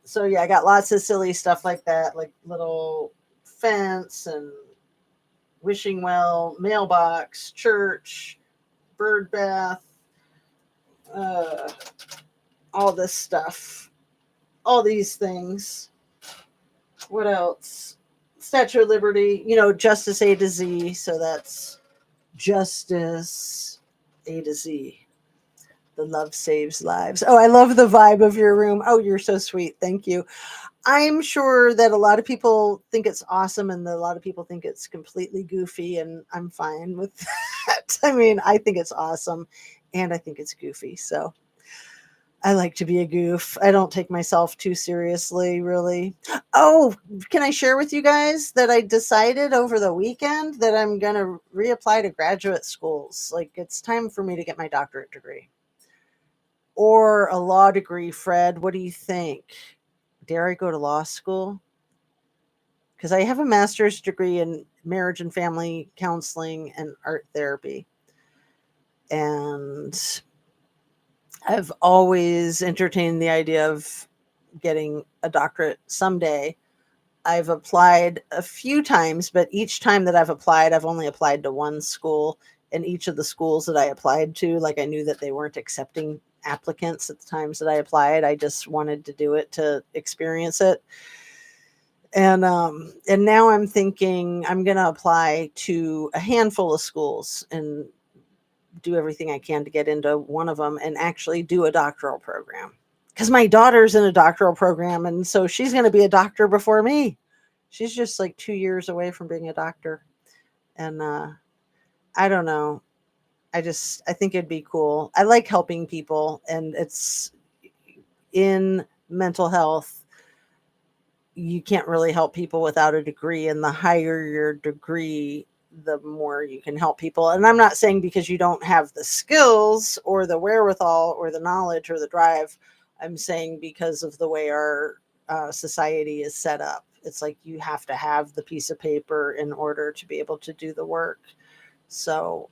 So yeah, I got lots of silly stuff like that, like little fence and wishing well, mailbox, church, bird bath, all this stuff, all these things. What else? Statue of Liberty, Justice A to Z. So that's Justice A to Z. The love saves lives. Oh, I love the vibe of your room. Oh, you're so sweet. Thank you. I'm sure that a lot of people think it's awesome and a lot of people think it's completely goofy, and I'm fine with that. I mean, I think it's awesome and I think it's goofy. So I like to be a goof. I don't take myself too seriously, really. Oh, can I share with you guys that I decided over the weekend that I'm going to reapply to graduate schools? Like, it's time for me to get my doctorate degree or a law degree. Fred, what do you think? Dare I go to law school? Because I have a master's degree in marriage and family counseling and art therapy. And I've always entertained the idea of getting a doctorate someday. I've applied a few times, but each time that I've applied, I've only applied to one school. And each of the schools that I applied to, like, I knew that they weren't accepting applicants at the times that I applied. I just wanted to do it to experience it. And now I'm thinking I'm going to apply to a handful of schools and do everything I can to get into one of them and actually do a doctoral program. Because my daughter's in a doctoral program, and so she's going to be a doctor before me. She's just like 2 years away from being a doctor. And I don't know. I think it'd be cool. I like helping people, and it's in mental health. You can't really help people without a degree, and the higher your degree, the more you can help people. And I'm not saying because you don't have the skills or the wherewithal or the knowledge or the drive. I'm saying because of the way our society is set up. It's like you have to have the piece of paper in order to be able to do the work. So,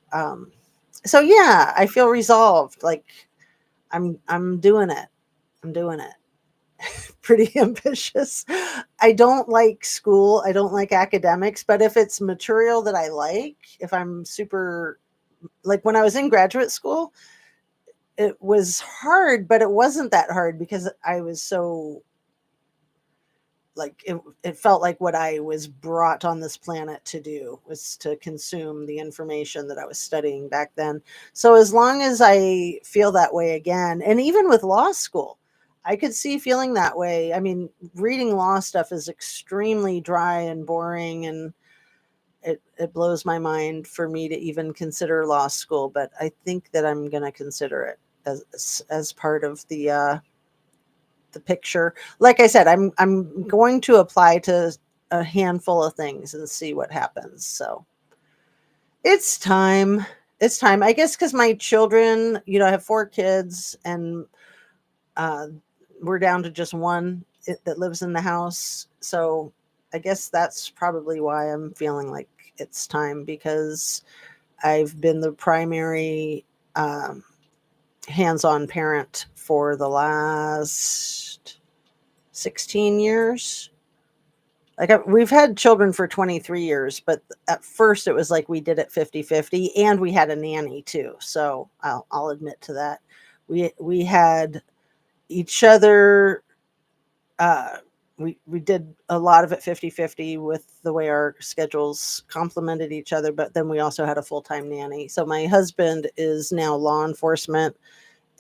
so yeah, I feel resolved. Like I'm doing it. I'm doing it. Pretty ambitious. I don't like school. I don't like academics, but if it's material that I like, if I'm super, like when I was in graduate school, it was hard, but it wasn't that hard because I was so like it felt like what I was brought on this planet to do was to consume the information that I was studying back then. So as long as I feel that way again, and even with law school, I could see feeling that way. I mean, reading law stuff is extremely dry and boring, and it blows my mind for me to even consider law school, but I think that I'm going to consider it as part of the picture. Like I said, I'm going to apply to a handful of things and see what happens. So it's time. It's time. I guess because my children, I have 4 kids, and uh, we're down to just one that lives in the house. So I guess that's probably why I'm feeling like it's time, because I've been the primary hands-on parent for the last 16 years. Like we've had children for 23 years, but at first it was like we did it 50-50, and we had a nanny too. So I'll admit to that. We had each other. We did a lot of it 50-50 with the way our schedules complemented each other, but then we also had a full-time nanny. So my husband is now law enforcement,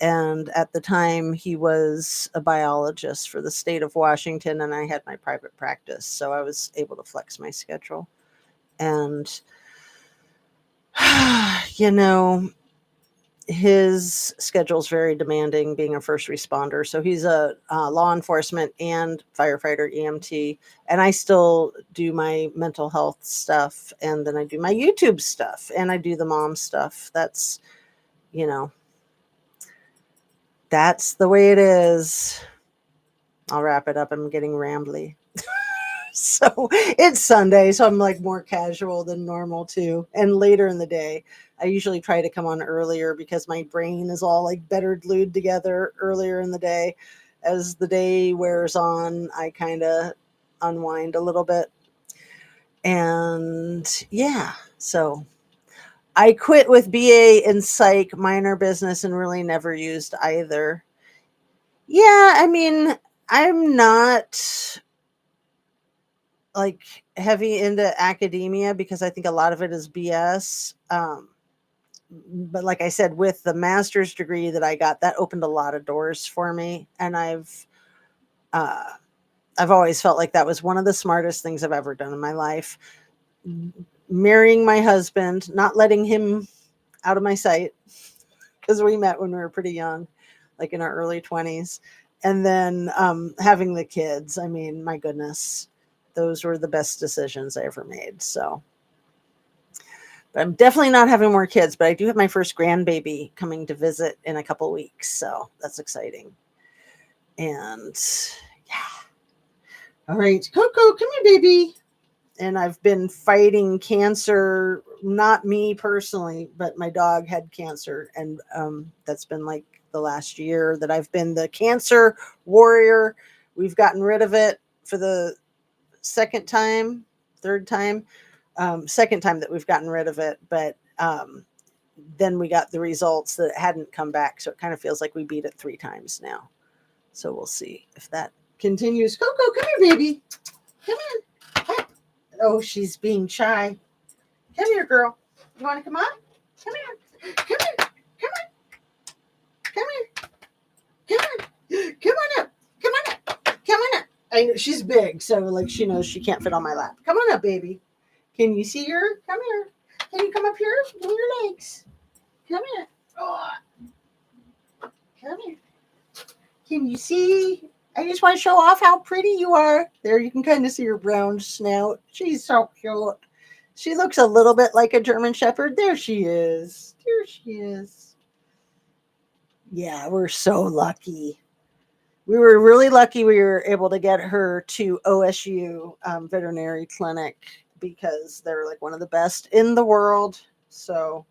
and at the time he was a biologist for the state of Washington, and I had my private practice, so I was able to flex my schedule. And his schedule is very demanding, being a first responder. So he's a law enforcement and firefighter EMT, and I still do my mental health stuff, and then I do my YouTube stuff, and I do the mom stuff. That's that's the way it is. I'll wrap it up. I'm getting rambly. So it's Sunday, so I'm like more casual than normal too. And later in the day, I usually try to come on earlier because my brain is all like better glued together earlier in the day. As the day wears on, I kind of unwind a little bit. And yeah, so I quit with BA in psych, minor business, and really never used either. Yeah, I mean, I'm not like heavy into academia because I think a lot of it is BS. But like I said, with the master's degree that I got, that opened a lot of doors for me, and uh, I've always felt like that was one of the smartest things I've ever done in my life. Marrying my husband, not letting him out of my sight, because we met when we were pretty young, like in our early 20s, and then having the kids. I mean, my goodness, those were the best decisions I ever made. So but I'm definitely not having more kids, but I do have my first grandbaby coming to visit in a couple weeks. So that's exciting. And yeah. All right, Coco, come here, baby. And I've been fighting cancer, not me personally, but my dog had cancer. And that's been like the last year that I've been the cancer warrior. We've gotten rid of it for the third time that we've gotten rid of it. But then we got the results that it hadn't come back. So it kind of feels like we beat it 3 times now. So we'll see if that continues. Coco, come here, baby. Come here. Oh, she's being shy. Come here, girl. You want to come on? Come here. Come here. Come on. Come here. Come on. Come on up. Come on up. Come on up. I know she's big, so like she knows she can't fit on my lap. Come on up, baby. Can you see her? Come here. Can you come up here? Give me your legs. Come here. Oh. Come here. Can you see? I just want to show off how pretty you are. There, you can kind of see her brown snout. She's so cute. She looks a little bit like a German Shepherd. There she is. There she is. Yeah, we're so lucky. We were really lucky we were able to get her to OSU veterinary clinic because they're like one of the best in the world. So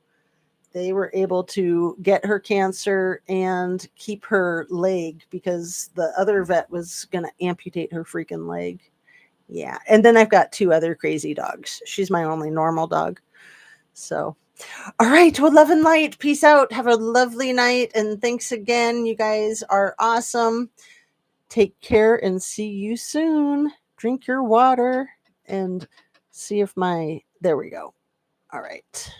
they were able to get her cancer and keep her leg because the other vet was going to amputate her freaking leg. Yeah. And then I've got 2 other crazy dogs. She's my only normal dog. So, all right. Well, love and light. Peace out. Have a lovely night. And thanks again. You guys are awesome. Take care and see you soon. Drink your water and see if there we go. All right.